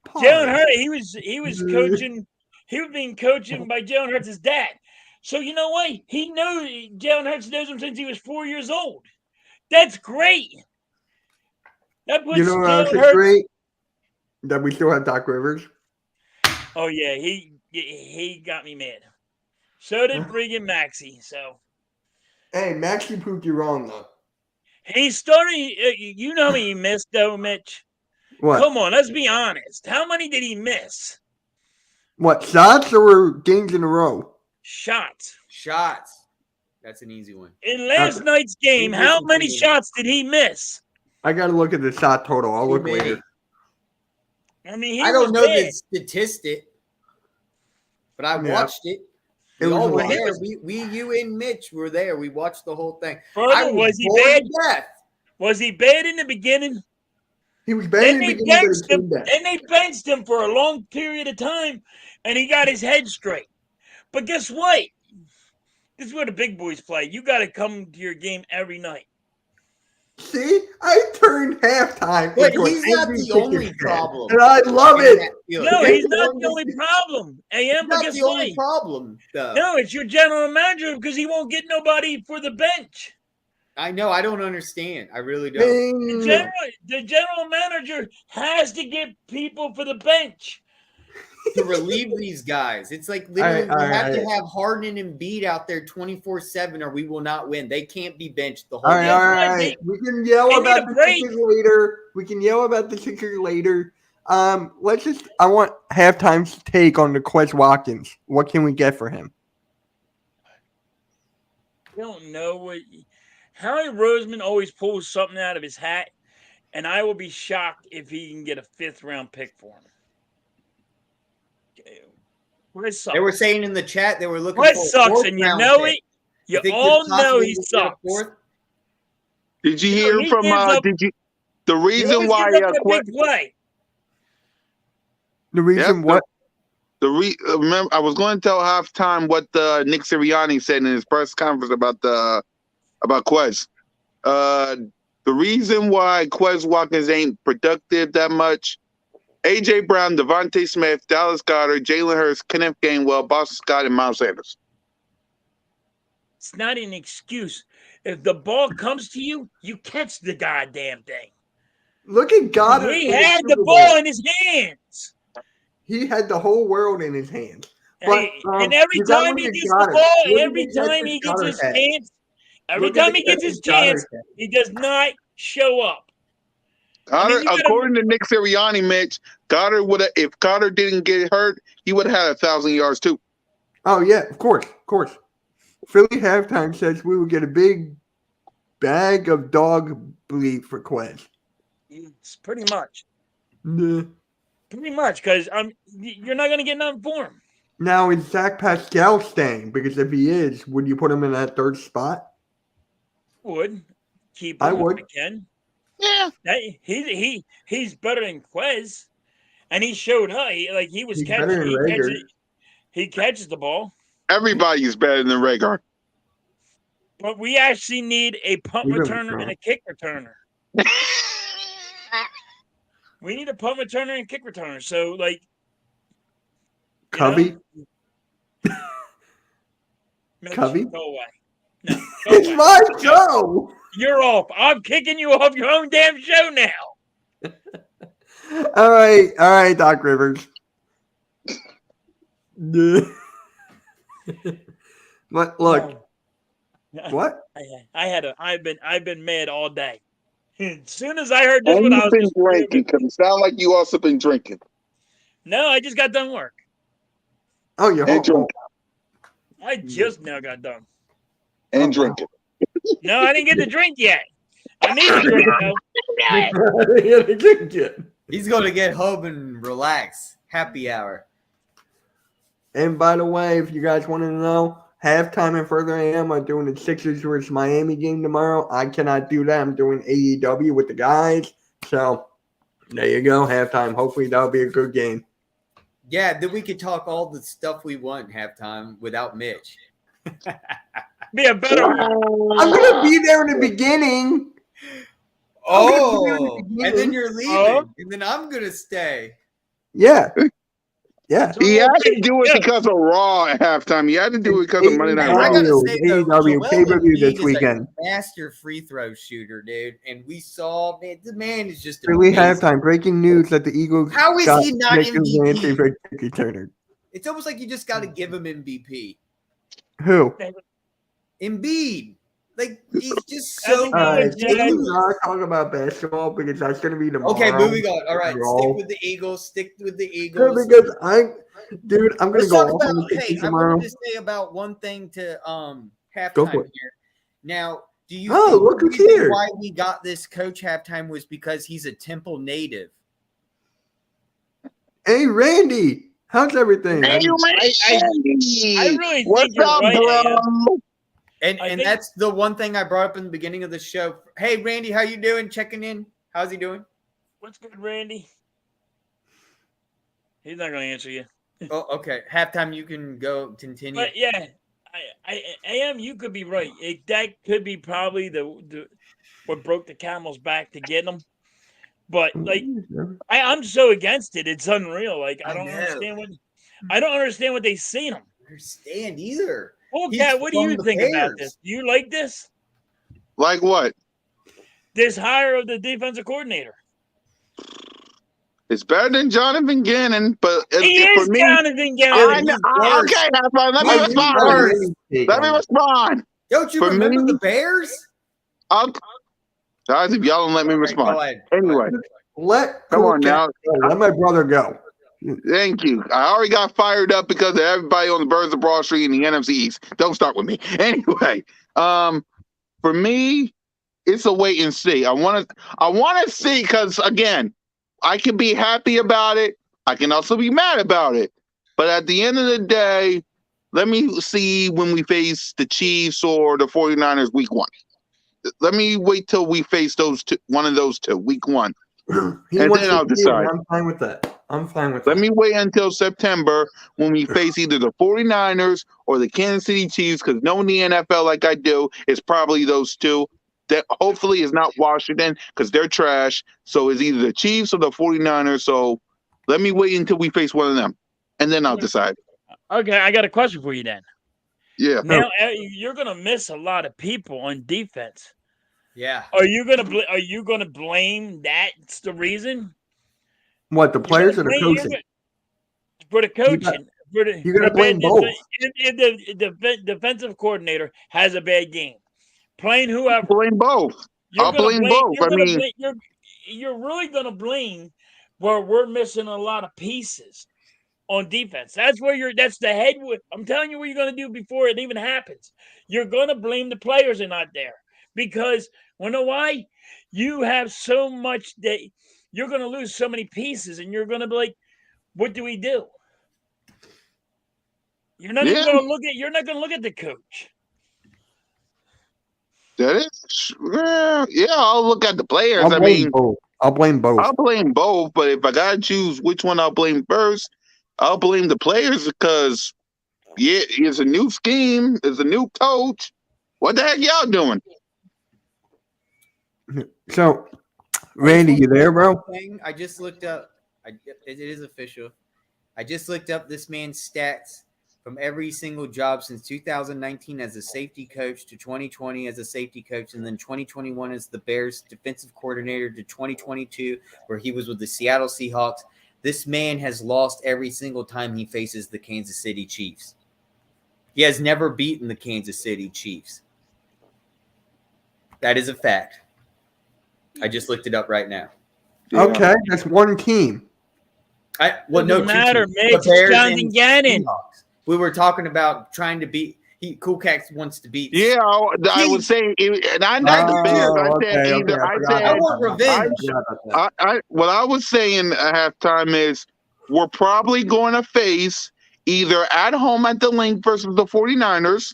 Pause. Jalen Hurts, he was coaching. He was being coached by Jalen Hurts' dad. So you know what? Jalen Hurts knows him since he was 4 years old. That's great. That puts You know what else Jalen is Hurts. great? That we still have Doc Rivers. Oh yeah, he got me mad. So did friggin' Maxie. So Hey, Maxie proved you wrong though. he started. You know how many he missed though, Mitch. What? Come on, let's be honest. How many did he miss? What, shots or games in a row? Shots. That's an easy one. In last night's game, how many shots did he miss? I got to look at the shot total. I'll look many? later. I mean, I don't know the statistic, but I watched it. It We was all a were lot. there. You and Mitch were there. We watched the whole thing. Further, was he bored bad? to death. Was he bad in the beginning? He was bad Then in the they beginning, but benched he him. came back. Then they benched him for a long period of time, and he got his head straight. But guess what? This is where the big boys play. You got to come to your game every night. See, I turned halftime. But into an he's not angry the only Chicken fan, problem. and I love in it. that field. No, It's he's not the only problem. He's But not guess the what? only problem, though. No, it's your general manager because he won't get nobody for the bench. I know. I don't understand. I really don't. Bing. The general manager has to get people for the bench. To relieve these guys, it's like literally we have to have Harden and Embiid out there 24/7, or we will not win. They can't be benched the whole All game. right. We can yell They need about a the break. Sixers later. Let's just. I want halftime's take on the Quez Watkins. What can we get for him? I don't know what. Harry Roseman always pulls something out of his hat, and I will be shocked if he can get a 5th-round pick for him. Quez sucks. They were saying in the chat they were looking Quez for a sucks, fourth and you round know pick. it. You think all it's know possible he we get a sucks. fourth? Did you hear he from? gives up- Did you? The He reason always why gives up a big play. The reason what? remember, I was going to tell halftime what Nick Sirianni said in his press conference about Quez. The reason why Quez Watkins ain't productive that much A.J. Brown, Devontae Smith, Dallas Goedert, Jalen Hurts, Kenneth Gainwell, Boston Scott, and Miles Sanders. It's not an excuse. If the ball comes to you, you catch the goddamn thing. Look at Goddard. He in had Super the Bowl. ball in his hands. He had the whole world in his hands. But, And every you gotta time look he at gets Goddard. the ball, Look at every the time catches he gets his Goddard had. chance, every Look at time the he gets his catches Goddard chance, had. he does not show up. Goddard, you gotta- according to Nick Sirianni, Mitch, Goddard would have, if Goddard didn't get hurt, he would have had 1,000 yards too. Oh, yeah, of course. Philly halftime says we will get a big bag of dog bleed for Quez. It's pretty much. Nah. Pretty much, because you're not going to get nothing for him. Now, is Zach Pascal staying? Because if he is, would you put him in that third spot? Would. Keep I him would. if I can. Yeah. He's better than Quez. And he showed up. He was He's catching. better than Rager. He catches the ball. Everybody's better than Rager. But we actually need a punt Even returner so. and a kick returner. We need a punt returner and kick returner. So, Covey? Mitch, Covey? go away. No, go It's away. my show! You're off. I'm kicking you off your own damn show now. All right, Doc Rivers. But look, what? I've been mad all day. As soon as I heard this And one, I you've was been just drinking, because it sounds like you also been drinking. No, I just got done work. Oh, you're And home. drinking. I just now got done. And Oh, drinking. No, I didn't get to drink yet. I need to drink though. He's going to get home and relax. Happy hour. And by the way, if you guys want to know, halftime and further AM are doing the Sixers versus Miami game tomorrow. I cannot do that. I'm doing AEW with the guys. So there you go, halftime. Hopefully that'll be a good game. Yeah, then we could talk all the stuff we want halftime without Mitch. Be a better one. I'm gonna be there in the beginning. Oh, and then you're leaving, Oh. and then I'm going to stay. Yeah. Yeah. He had to do it because of Raw at halftime. He had to do it because of Monday Night And I Raw. gotta say, though, AEW Joel pay-per-view Embiid this is a weekend. master free throw shooter, dude. And we saw, man, the man is just Philly amazing. halftime. Breaking news that the Eagles How is got he not Nick Mancy MVP? for Ricky Turner. It's almost like you just got to give him MVP. Who? Embiid, like he's just I so. think All right, Yeah, can we yeah. not talk about basketball because that's going to be tomorrow. Okay, moving on. All right, Roll. stick with the Eagles. Stick with the No, Eagles. because I'm going to Let's go talk off on about. the Hey, Sixers I tomorrow. wanted to say about one thing to Go halftime for it. here. Now, do you Oh, think look the who's reason here. why we got this coach halftime was because he's a Temple native? Hey, Randy, how's everything? Hey, I really What's think you're up, right, bro? And I and think- that's the one thing I brought up in the beginning of the show. Hey, Randy, how you doing? Checking in. How's he doing? What's good, Randy? He's not going to answer you. Oh, okay. Halftime, you can go continue. But yeah, you could be right. That could be probably the what broke the camel's back to get him. But I'm so against it. It's unreal. Like I I don't know. understand what they see in him. I don't understand either. Well, He's Kat, what do from you the think about Bears. this? Do you like this? Like what? This hire of the defensive coordinator. It's better than Jonathan Gannon, but He for is me, Jonathan I Gannon. know, worse. okay, let me Why respond. Let me respond. Don't you For remember me- the Bears? Guys, if y'all don't let me All right, respond. go ahead. Anyway, Let come on Cool now. Cat go. Let my brother go. Thank you. I already got fired up because of everybody on the Birds of Broad Street in the NFC East. Don't start with me. Anyway, for me, it's a wait and see. I want to see because again, I can be happy about it. I can also be mad about it. But at the end of the day, let me see when we face the Chiefs or the 49ers week 1. Let me wait till we face those two, one of those two, week 1. He And wants then to I'll see it, decide. I'm fine with that. Let me wait until September when we face either the 49ers or the Kansas City Chiefs, because knowing the NFL like I do, it's probably those two. That hopefully is not Washington because they're trash. So it's either the Chiefs or the 49ers. So Let me wait until we face one of them, and then I'll decide. Okay, I got a question for you then. Yeah. Now you're gonna miss a lot of people on defense. Yeah. Are you gonna blame that's the reason? What, the You're players or gonna the blame coaching? for the You got- coaching. For the, you for gotta the bad blame both. if the defensive coordinator has a bad game. Playing whoever. Blame both. You're I'll gonna blame blame. both. You're I gonna mean, blame. You're really gonna blame where we're missing a lot of pieces on defense. That's where you're. That's the head. I'm telling you what you're gonna do before it even happens. You're gonna blame the players are not there because you know why? You have so much that you're gonna lose so many pieces, and you're gonna be like, "What do we do?" You're not even yeah, gonna look at. You're not gonna look at the coach. that is. Yeah, I'll look at the players. I'll I blame mean, both. I'll blame both. I'll blame both, but if I gotta choose which one I'll blame first, I'll blame the players because yeah, it's a new scheme, it's a new coach. What the heck y'all doing? So, Randy, you there, bro? I just looked up. It is official. I just looked up this man's stats from every single job since 2019 as a safety coach to 2020 as a safety coach, and then 2021 as the Bears defensive coordinator to 2022, where he was with the Seattle Seahawks. This man has lost every single time he faces the Kansas City Chiefs. He has never beaten the Kansas City Chiefs. That is a fact. I just looked it up right now. Yeah. Okay, that's one team. Doesn't matter, Mitch. It's Jonathan Gannon. Seahawks. We were talking about trying to beat. Cool Cats wants to beat. Yeah, I was saying, and I not the Bears. I said either. I want revenge. What I was saying at halftime is we're probably going to face either at home at the Link versus the 49ers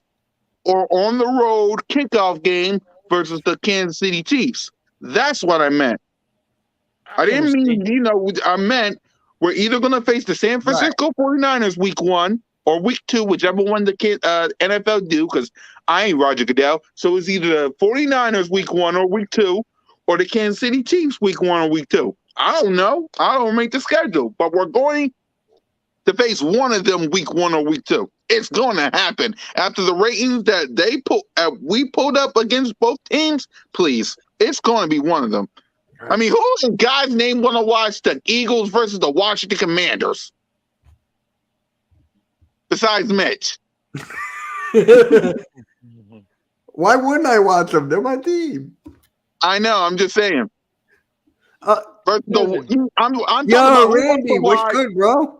or on the road kickoff game versus the Kansas City Chiefs. That's what I meant. I didn't mean, I meant we're either going to face the San Francisco 49ers week 1 or week 2, whichever one the NFL do, because I ain't Roger Goodell. So it's either the 49ers week 1 or week 2 or the Kansas City Chiefs week 1 or week 2. I don't know. I don't make the schedule, but we're going to face one of them week 1 or week 2. It's going to happen. After the ratings that we pulled up against both teams, please, it's going to be one of them. I mean, who in God's name want to watch the Eagles versus the Washington Commanders? Besides Mitch. Why wouldn't I watch them? They're my team. I know. I'm just saying. I'm talking Yo, about Randy, what's good, bro?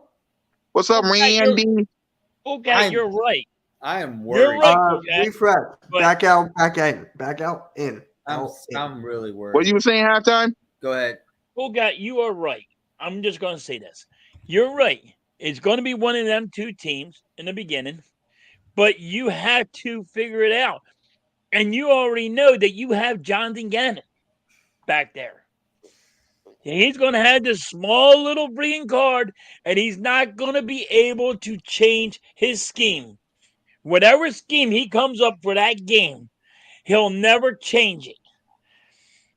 What's up, Randy? Okay, you're right. I am worried. You're right. Refresh. Back out, back in. Back out, in. I'm really worried. What you were saying halftime? Go ahead. Okay, you are right. I'm just going to say this. You're right. It's going to be one of them two teams in the beginning, but you have to figure it out. And you already know that you have Jonathan Gannon back there. He's going to have this small little green card, and he's not going to be able to change his scheme. Whatever scheme he comes up for that game, he'll never change it.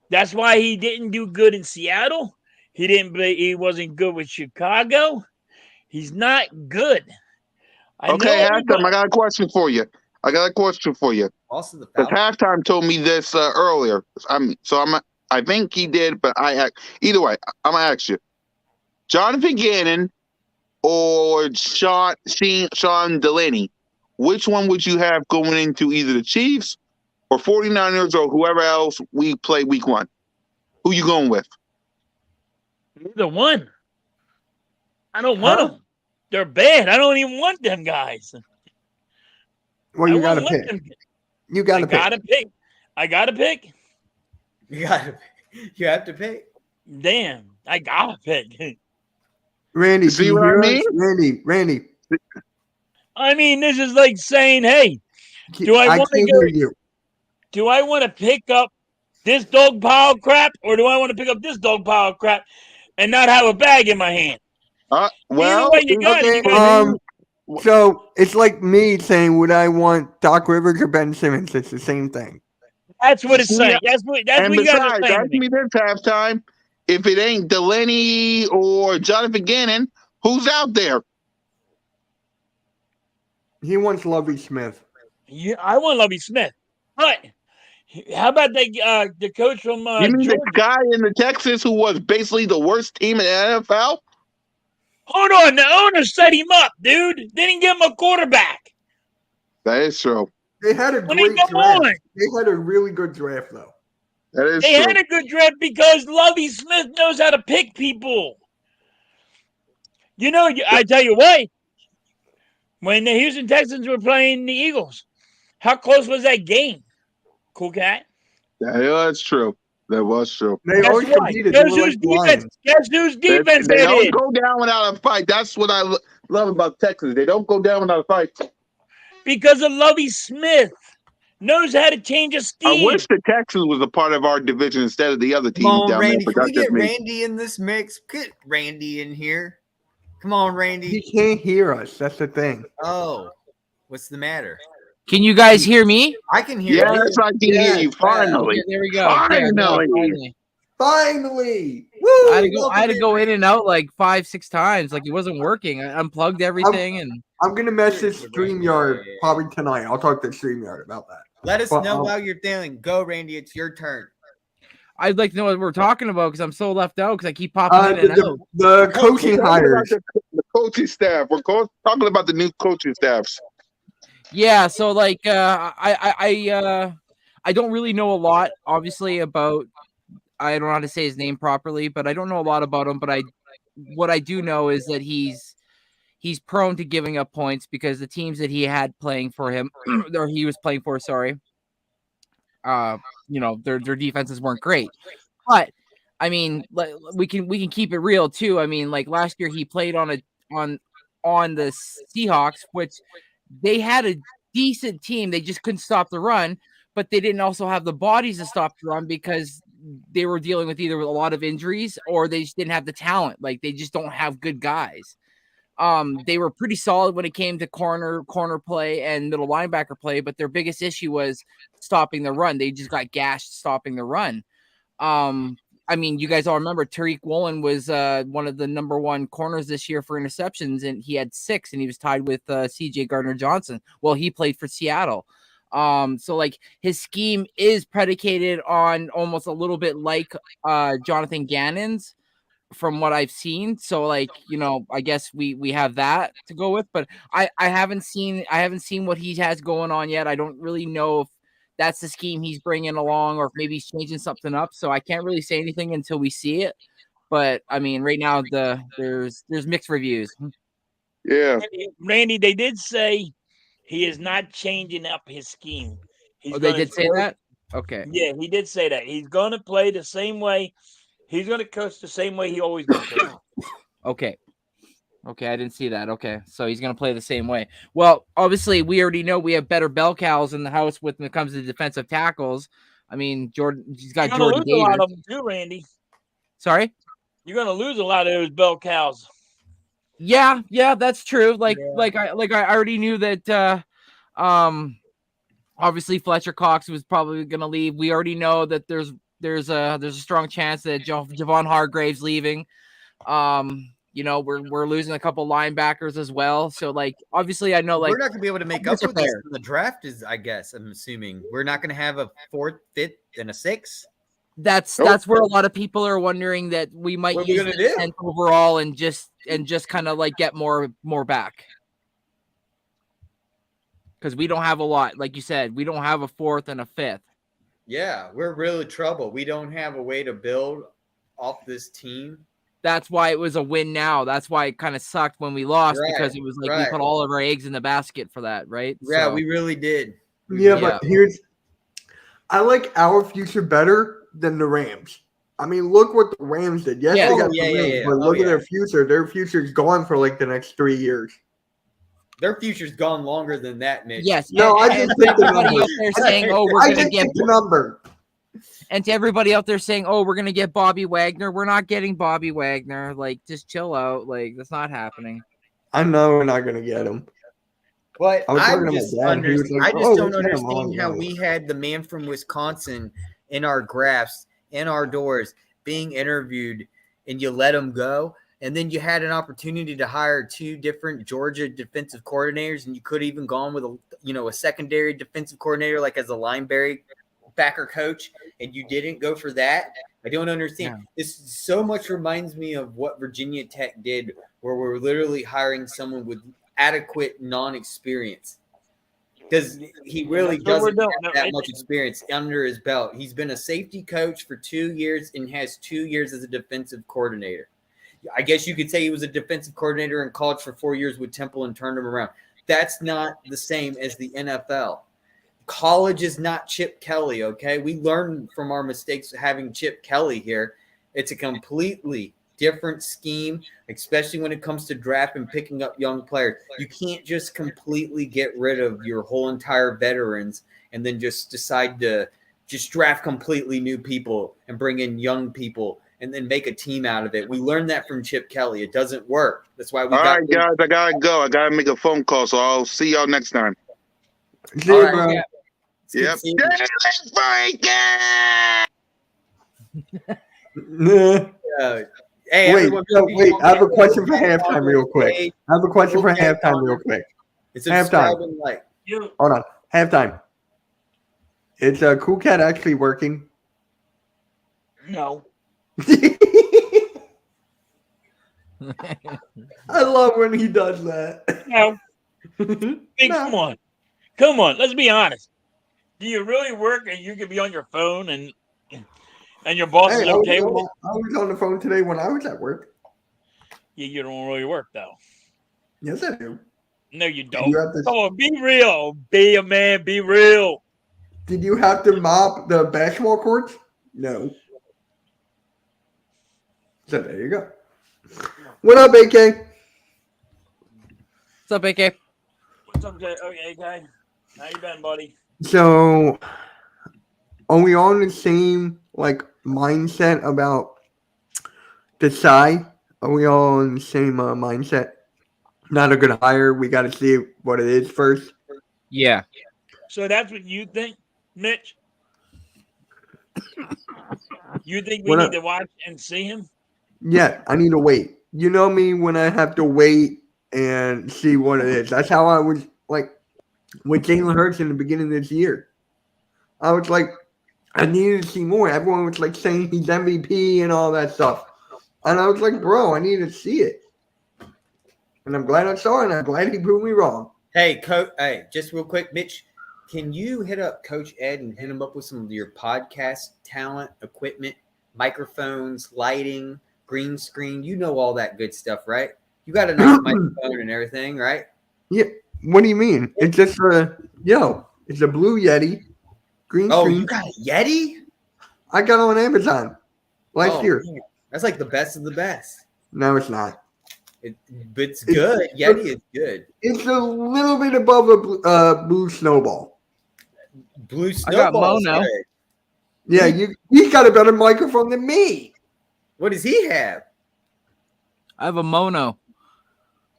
That's why he didn't do good in Seattle. He wasn't good with Chicago. He's not good. Okay, halftime, I got a question for you. Also, the Because halftime told me this earlier. I think he did, but either way, I'm gonna ask you: Jonathan Gannon or Sean Delaney? Which one would you have going into either the Chiefs or 49ers or whoever else we play week 1? Who you going with? Neither one. I don't want them. They're bad. I don't even want them guys. Well, you got to pick. You got to pick. I got to pick. You have to pick. Damn, I got to pick. Randy, see what I mean? Randy. I mean, this is like saying, hey, do I want to pick up this dog pile crap, or do I want to pick up this dog pile crap and not have a bag in my hand? Well, so it's like me saying, would I want Doc Rivers or Ben Simmons? It's the same thing. That's what it's saying. That's what you got to say. Ask me this halftime. if it ain't Delaney or Jonathan Gannon, who's out there? He wants Lovie Smith. Yeah, I want Lovie Smith. But how about the coach from You mean the Georgia? guy in the Texas who was basically the worst team in the NFL? Hold on, the owner set him up, dude. They didn't give him a quarterback. That is true. They had a When he great come draft. on. They had a really good draft, though. That is They true. had a good draft because Lovie Smith knows how to pick people. You know, I tell you what, when the Houston Texans were playing the Eagles, how close was that game? Cool cat. That was true. That was true. They Guess always what? competed. Guess They were whose like defense? Lions. Guess whose defense They that don't is? go down without a fight. That's what I love about Texas. They don't go down without a fight. Because of Lovie Smith. Knows how to change a I scheme. wish the Texans was a part of our division instead of the other Come teams on, down Randy. there. But Can we that's just get me. Randy in this mix? Get Randy in here. Come on, Randy. He can't hear us. That's the thing. Oh, what's the matter? Can you guys hear me? I can hear you. Yes, I can hear you. Finally. Okay, there we go. Yeah, no, Finally. Finally! Woo! I had to go in and out like 5-6 times. Like it wasn't working. I unplugged everything and I'm gonna message StreamYard probably tonight. I'll talk to StreamYard about that. Let us But, know how you're feeling. Go, Randy. It's your turn. I'd like to know what we're talking about because I'm so left out because I keep popping in and out. the coaching We're talking about hires. the coaching staff. We're talking about the new coaching staffs. Yeah, so like I don't really know a lot, obviously, about I don't know how to say his name properly, but I don't know a lot about him. But what I do know is that he's prone to giving up points because the teams that he had playing for him, or he was playing for, sorry, their defenses weren't great. But I mean, we can keep it real too. I mean, like last year he played on the Seahawks, which they had a decent team. They just couldn't stop the run, but they didn't also have the bodies to stop the run because they were dealing with either a lot of injuries or they just didn't have the talent. Like they just don't have good guys. They were pretty solid when it came to corner play and middle linebacker play, but their biggest issue was stopping the run. They just got gashed stopping the run. I mean, you guys all remember Tariq Woolen was one of the number one corners this year for interceptions, and he had 6, and he was tied with CJ Gardner-Johnson. Well, he played for Seattle. So like his scheme is predicated on almost a little bit like Jonathan Gannon's from what I've seen. So like, I guess we have that to go with, but I haven't seen what he has going on yet. I don't really know if that's the scheme he's bringing along or if maybe he's changing something up. So I can't really say anything until we see it. But I mean, right now there's mixed reviews. Yeah. Randy, they did say he is not changing up his scheme. They did say that? Okay. Yeah, he did say that. He's going to play the same way. He's going to coach the same way he always been coaching. Okay, I didn't see that. Okay, so he's going to play the same way. Well, obviously, we already know we have better bell cows in the house when it comes to defensive tackles. I mean, he's got You're Jordan going to lose a lot Davis. of them too, Randy. Sorry? You're going to lose a lot of those bell cows. Yeah, that's true. Like I already knew that obviously Fletcher Cox was probably going to leave. We already know that there's a strong chance that Javon Hargrave's leaving. We're losing a couple linebackers as well. So like obviously I know like we're not gonna be able to make up for this. The draft is, I guess, I'm assuming we're not gonna have a 4th, 5th, and a 6th. That's where a lot of people are wondering that we might use the 10th overall and just kind of like get more back. Because we don't have a lot, like you said, we don't have a 4th and a 5th. Yeah, we're really trouble. We don't have a way to build off this team. That's why it was a win now. That's why it kind of sucked when we lost because it was like we put all of our eggs in the basket for that, right? Yeah, we really did. But I like our future better than the Rams. I mean, look what the Rams did. Yes, they got the wins, but look at their future. Their future's gone for like the next 3 years. Their future's gone longer than that, Mitch. Yes. No, I just think everybody out there saying, "Oh, we're going to get the number." And to everybody out there saying, "Oh, we're going to get Bobby Wagner," we're not getting Bobby Wagner. Like, just chill out. Like, that's not happening. I know we're not going to get him. But I just don't "Oh, understand how we had the man from Wisconsin in our drafts, in our doors, being interviewed and you let him go. And then you had an opportunity to hire 2 different Georgia defensive coordinators, and you could have even gone with a secondary defensive coordinator, like as a linebacker coach, and you didn't go for that. I don't understand. Yeah. This so much reminds me of what Virginia Tech did, where we're literally hiring someone with adequate non-experience. Because he really doesn't have that much experience under his belt. He's been a safety coach for 2 years and has 2 years as a defensive coordinator. I guess you could say he was a defensive coordinator in college for 4 years with Temple and turned him around. That's not the same as the NFL. College is not Chip Kelly, okay? We learned from our mistakes having Chip Kelly here. It's a completely different scheme, especially when it comes to draft and picking up young players. You can't just completely get rid of your whole entire veterans and then just decide to just draft completely new people and bring in young people and then make a team out of it. We learned that from Chip Kelly. It doesn't work. That's why we All right, guys, I got to go. I got to make a phone call, so I'll see y'all next time. See you, bro. Yep. Hey, wait, I have a question for halftime real quick. It's halftime. Hold on. Halftime. Is Cool Cat actually working? No. I love when he does that. No. Hey, No. Come on. Let's be honest. Do you really work and you can be on your phone and your boss is okay with it? I was on the phone today when I was at work. Yeah, you don't really work though. Yes, I do. No, you don't. Come on, be real. Be a man. Be real. Did you have to mop the basketball courts? No. So there you go. What up, AK? What's up, AK? What's up, okay, guy? How you been, buddy? So, are we all in the same mindset about the side? Are we all in the same mindset? Not a good hire. We got to see what it is first. Yeah. So that's what you think, Mitch? You think we need to watch and see him? Yeah, I need to wait. You know me when I have to wait and see what it is. That's how I was with Jalen Hurts in the beginning of this year. I was like, I needed to see more. Everyone was saying he's MVP and all that stuff. And I was like, bro, I need to see it. And I'm glad I saw it, and I'm glad he proved me wrong. Hey, Coach. Hey, just real quick, Mitch, can you hit up Coach Ed and hit him up with some of your podcast talent, equipment, microphones, lighting, green screen? You know all that good stuff, right? You got a nice microphone and everything, right? Yeah. What do you mean? It's just it's a blue Yeti. Green screen. Oh, you got a Yeti? I got it on Amazon last year. Man. That's like the best of the best. No, it's not. It's good. Yeti is good. It's a little bit above a blue snowball. Blue snowball. I got mono. Yeah, he's got a better microphone than me. What does he have? I have a mono.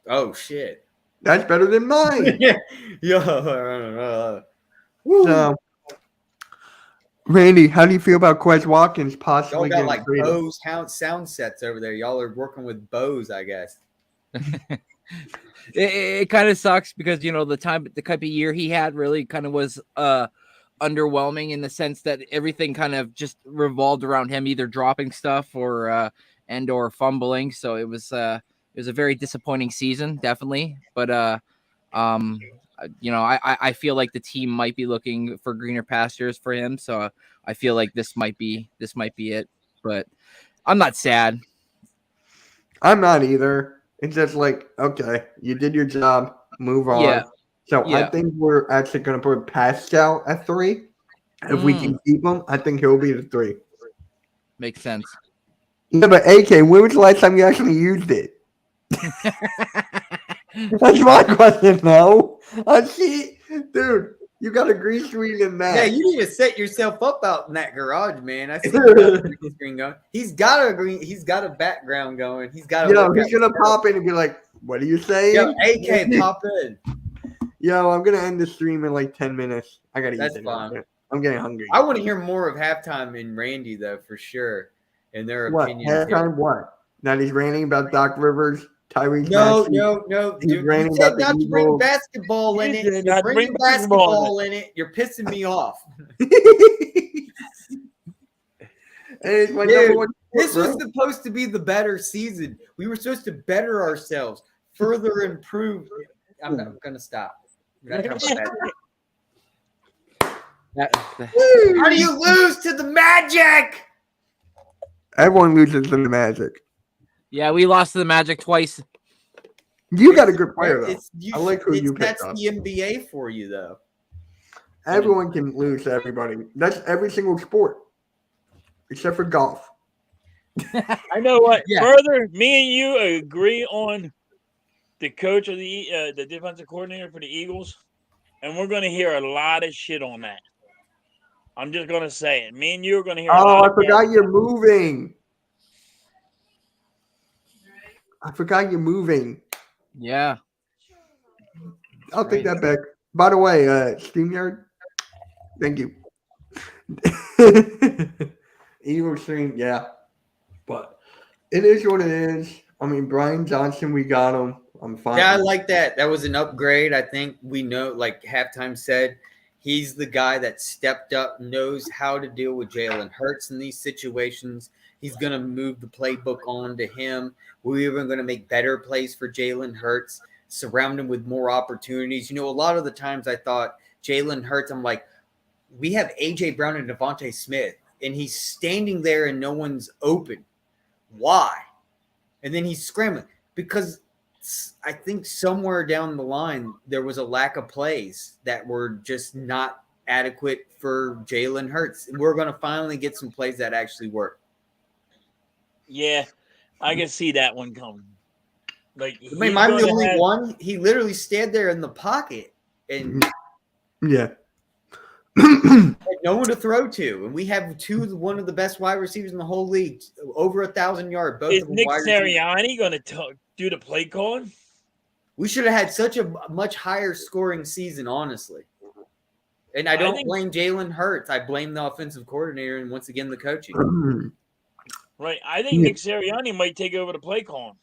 Oh shit. That's better than mine. Yeah. So, Randy, how do you feel about Quez Watkins possibly Y'all got getting traded? Bose sound sets over there. Y'all are working with Bose, I guess. It kind of sucks because the type of year he had really kind of was underwhelming in the sense that everything kind of just revolved around him either dropping stuff or fumbling. So it was a very disappointing season, definitely. But I feel like the team might be looking for greener pastures for him. So I feel like this might be it. But I'm not sad. I'm not either. It's just okay, you did your job, move on. Yeah. So I think we're actually going to put Pascal at 3. If we can keep him, I think he'll be the 3. Makes sense. Yeah, but AK, when was the last time you actually used it? That's my question, though. I see, dude. You got a green screen in that. Yeah, you need to set yourself up out in that garage, man. I see the green screen going. He's got a background going. He's gonna pop in and be like, "What are you saying?" Yo, AK, pop in. Yo, I'm gonna end the stream in 10 minutes. I gotta eat. That's fine. I'm getting hungry. I want to hear more of halftime in Randy though, for sure. in their What? opinions. Here. Halftime what? That he's ranting about Doc Rivers, Tyrese No, Maxey. no. He's Dude, you ranting said about the not to bring Eagles. basketball in You it. said You're not to bring bringing basketball in it. You're pissing me off. And it's my Dude, number one this sport, was bro. supposed to be the better season. We were supposed to better ourselves, further improve. I'm not going to stop. We're not talking about that. How do you lose to the Magic? Everyone loses to the Magic. Yeah, we lost to the Magic twice. You got a good player though. I like who you picked That's up. the NBA for you, though. Everyone can lose to everybody. That's every single sport, except for golf. I know what. Yeah. Further, me and you agree on the coach of the defensive coordinator for the Eagles, and we're going to hear a lot of shit on that. I'm just going to say it. Me and you are going to hear. Oh, I forgot you're moving. I forgot you're moving. Yeah. I'll take that back. By the way, StreamYard, thank you. Eagle Stream, yeah. But it is what it is. I mean, Brian Johnson, we got him. I'm fine. Yeah, I like that. That was an upgrade. I think we know, like Halftime said, he's the guy that stepped up, knows how to deal with Jalen Hurts in these situations. He's going to move the playbook on to him. We're even going to make better plays for Jalen Hurts, surround him with more opportunities. You know, a lot of the times I thought Jalen Hurts, I'm like, we have A.J. Brown and Devontae Smith, and he's standing there and no one's open. Why? And then he's scrambling because I think somewhere down the line there was a lack of plays that were just not adequate for Jalen Hurts. And we're going to finally get some plays that actually work. Yeah, I can see that one coming. Like, I mean, I'm the only one. He literally stayed there in the pocket and yeah. had no one to throw to. And we have one of the best wide receivers in the whole league, over 1,000 yards. Both Is of them Nick wide receivers. Sirianni going to do the play calling? We should have had such a much higher scoring season, honestly. And I don't blame Jalen Hurts. I blame the offensive coordinator and once again the coaching. Right. I think Nick Sirianni might take over the play calling.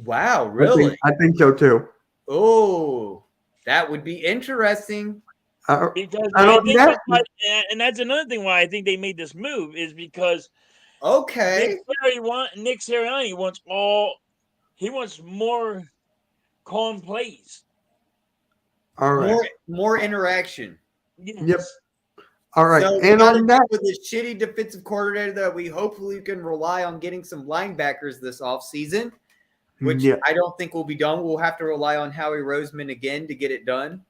Wow, really? I think so too. Oh, that would be interesting. Because I think that's why, and that's another thing why I think they made this move is because Nick Sirianni wants more calm plays. All right. More interaction. Yes. Yep. All right. So and on that, with this shitty defensive coordinator that we hopefully can rely on getting some linebackers this offseason, which I don't think will be done. We'll have to rely on Howie Roseman again to get it done.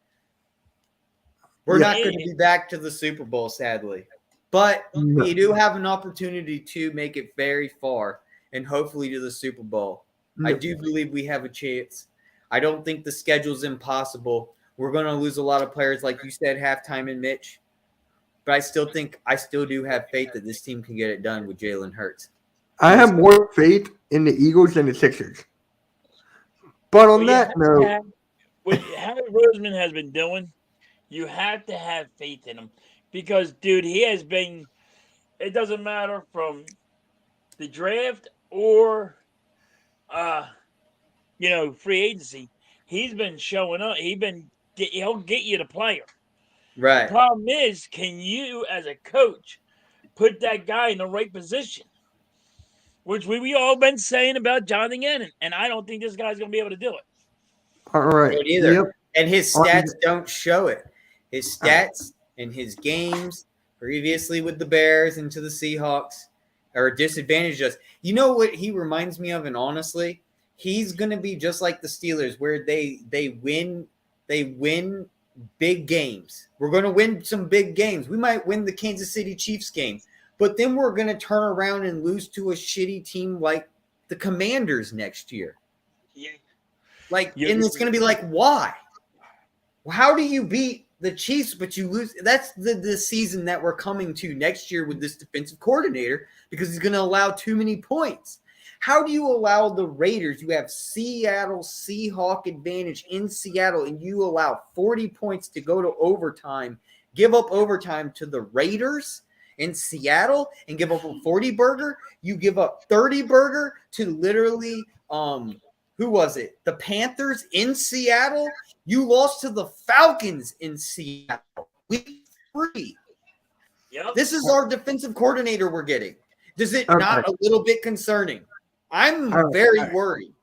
We're not going to be back to the Super Bowl, sadly. But we do have an opportunity to make it very far and hopefully to the Super Bowl. I do believe we have a chance. I don't think the schedule's impossible. We're going to lose a lot of players, like you said, Halftime and Mitch. But I still do have faith that this team can get it done with Jalen Hurts. I have more faith in the Eagles than the Sixers. But on that note, what Howie Roseman has been doing, you have to have faith in him because, dude, he has been. It doesn't matter from the draft or, free agency. He's been showing up. He'll get you the player. Right. The problem is, can you, as a coach, put that guy in the right position? Which we all been saying about Jonathan Gannon, and I don't think this guy's going to be able to do it. all right. Either. Yep. And his stats don't show it. His stats and his games previously with the Bears and to the Seahawks are disadvantaged us. You know what he reminds me of, and honestly, he's going to be just like the Steelers, where they win big games. We're going to win some big games. We might win the Kansas City Chiefs game, but then we're going to turn around and lose to a shitty team like the Commanders next year. Yeah. And it's going to be like, why? How do you beat the Chiefs, but you lose? That's the season that we're coming to next year with this defensive coordinator because he's going to allow too many points. How do you allow the Raiders? You have Seattle Seahawk advantage in Seattle, and you allow 40 points to go to overtime, give up overtime to the Raiders, in Seattle and give up a 40 burger. You give up 30 burger to literally who was it? The Panthers in Seattle. You lost to the Falcons in Seattle. Week 3. Yep. This is our defensive coordinator we're getting. Does it not a little bit concerning? I'm very worried.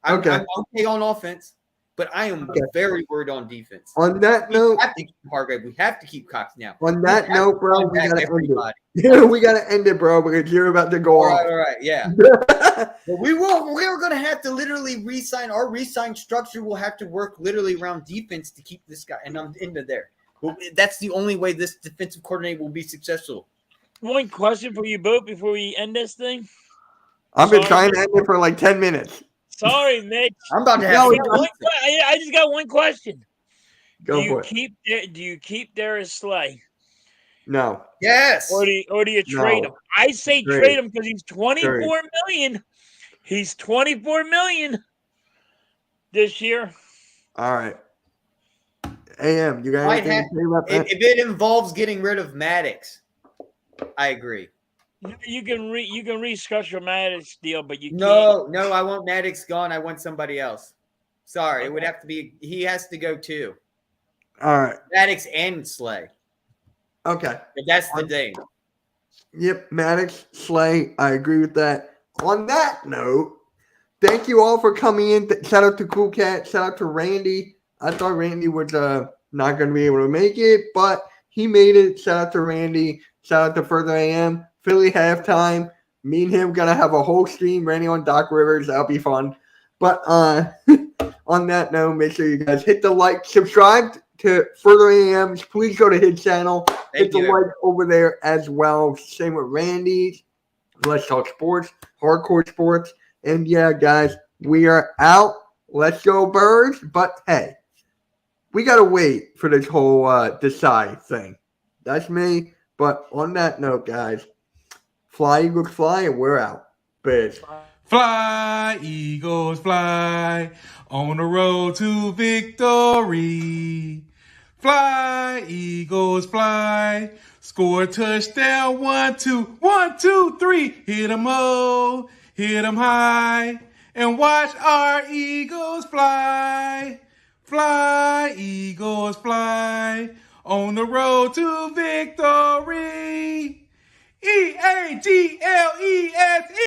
I'm okay on offense, but I am very worried on defense. On that note, we have to keep Cox now. On that note, bro, we gotta end it. We gotta end it, bro, because you're about to go off. All right, yeah. But we're gonna have to literally re-sign. Our re-sign structure will have to work literally around defense to keep this guy. And I'm into there. Well, that's the only way this defensive coordinator will be successful. One question for you both before we end this thing. I've been trying to end it for like 10 minutes. Sorry, Mitch. I'm about to have I just got one question. Go do for it. Do you keep Darius Slay? No. Yes. Or do you trade him? I say trade him because he's $24 million. He's $24 million this year. All right. AM, you got anything to say about that? If it involves getting rid of Maddox, I agree. You can restructure Maddox deal, but you can't. No, I want Maddox gone. I want somebody else. Sorry, it would have to be. He has to go too. All right, Maddox and Slay. Okay, but that's the thing. Yep, Maddox, Slay. I agree with that. On that note, thank you all for coming in. Shout out to Cool Cat. Shout out to Randy. I thought Randy was not going to be able to make it, but he made it. Shout out to Randy. Shout out to Further AM. Philly halftime. Me and him gonna have a whole stream running on Doc Rivers. That'll be fun. But on that note, make sure you guys hit the like, subscribe to Further AMs. Please go to his channel. Hit the like over there as well. Same with Randy's. Let's Talk Sports, Hardcore Sports. And yeah, guys, we are out. Let's go Birds. But hey, we gotta wait for this whole decide thing. That's me. But on that note, guys, fly, Eagles, fly, and we're out. Biz. Fly, Eagles, fly, on the road to victory. Fly, Eagles, fly, score a touchdown, 1, 2, 1, 2, 3. Hit 'em low, hit 'em high, and watch our Eagles fly. Fly, Eagles, fly, on the road to victory. EAGLESE.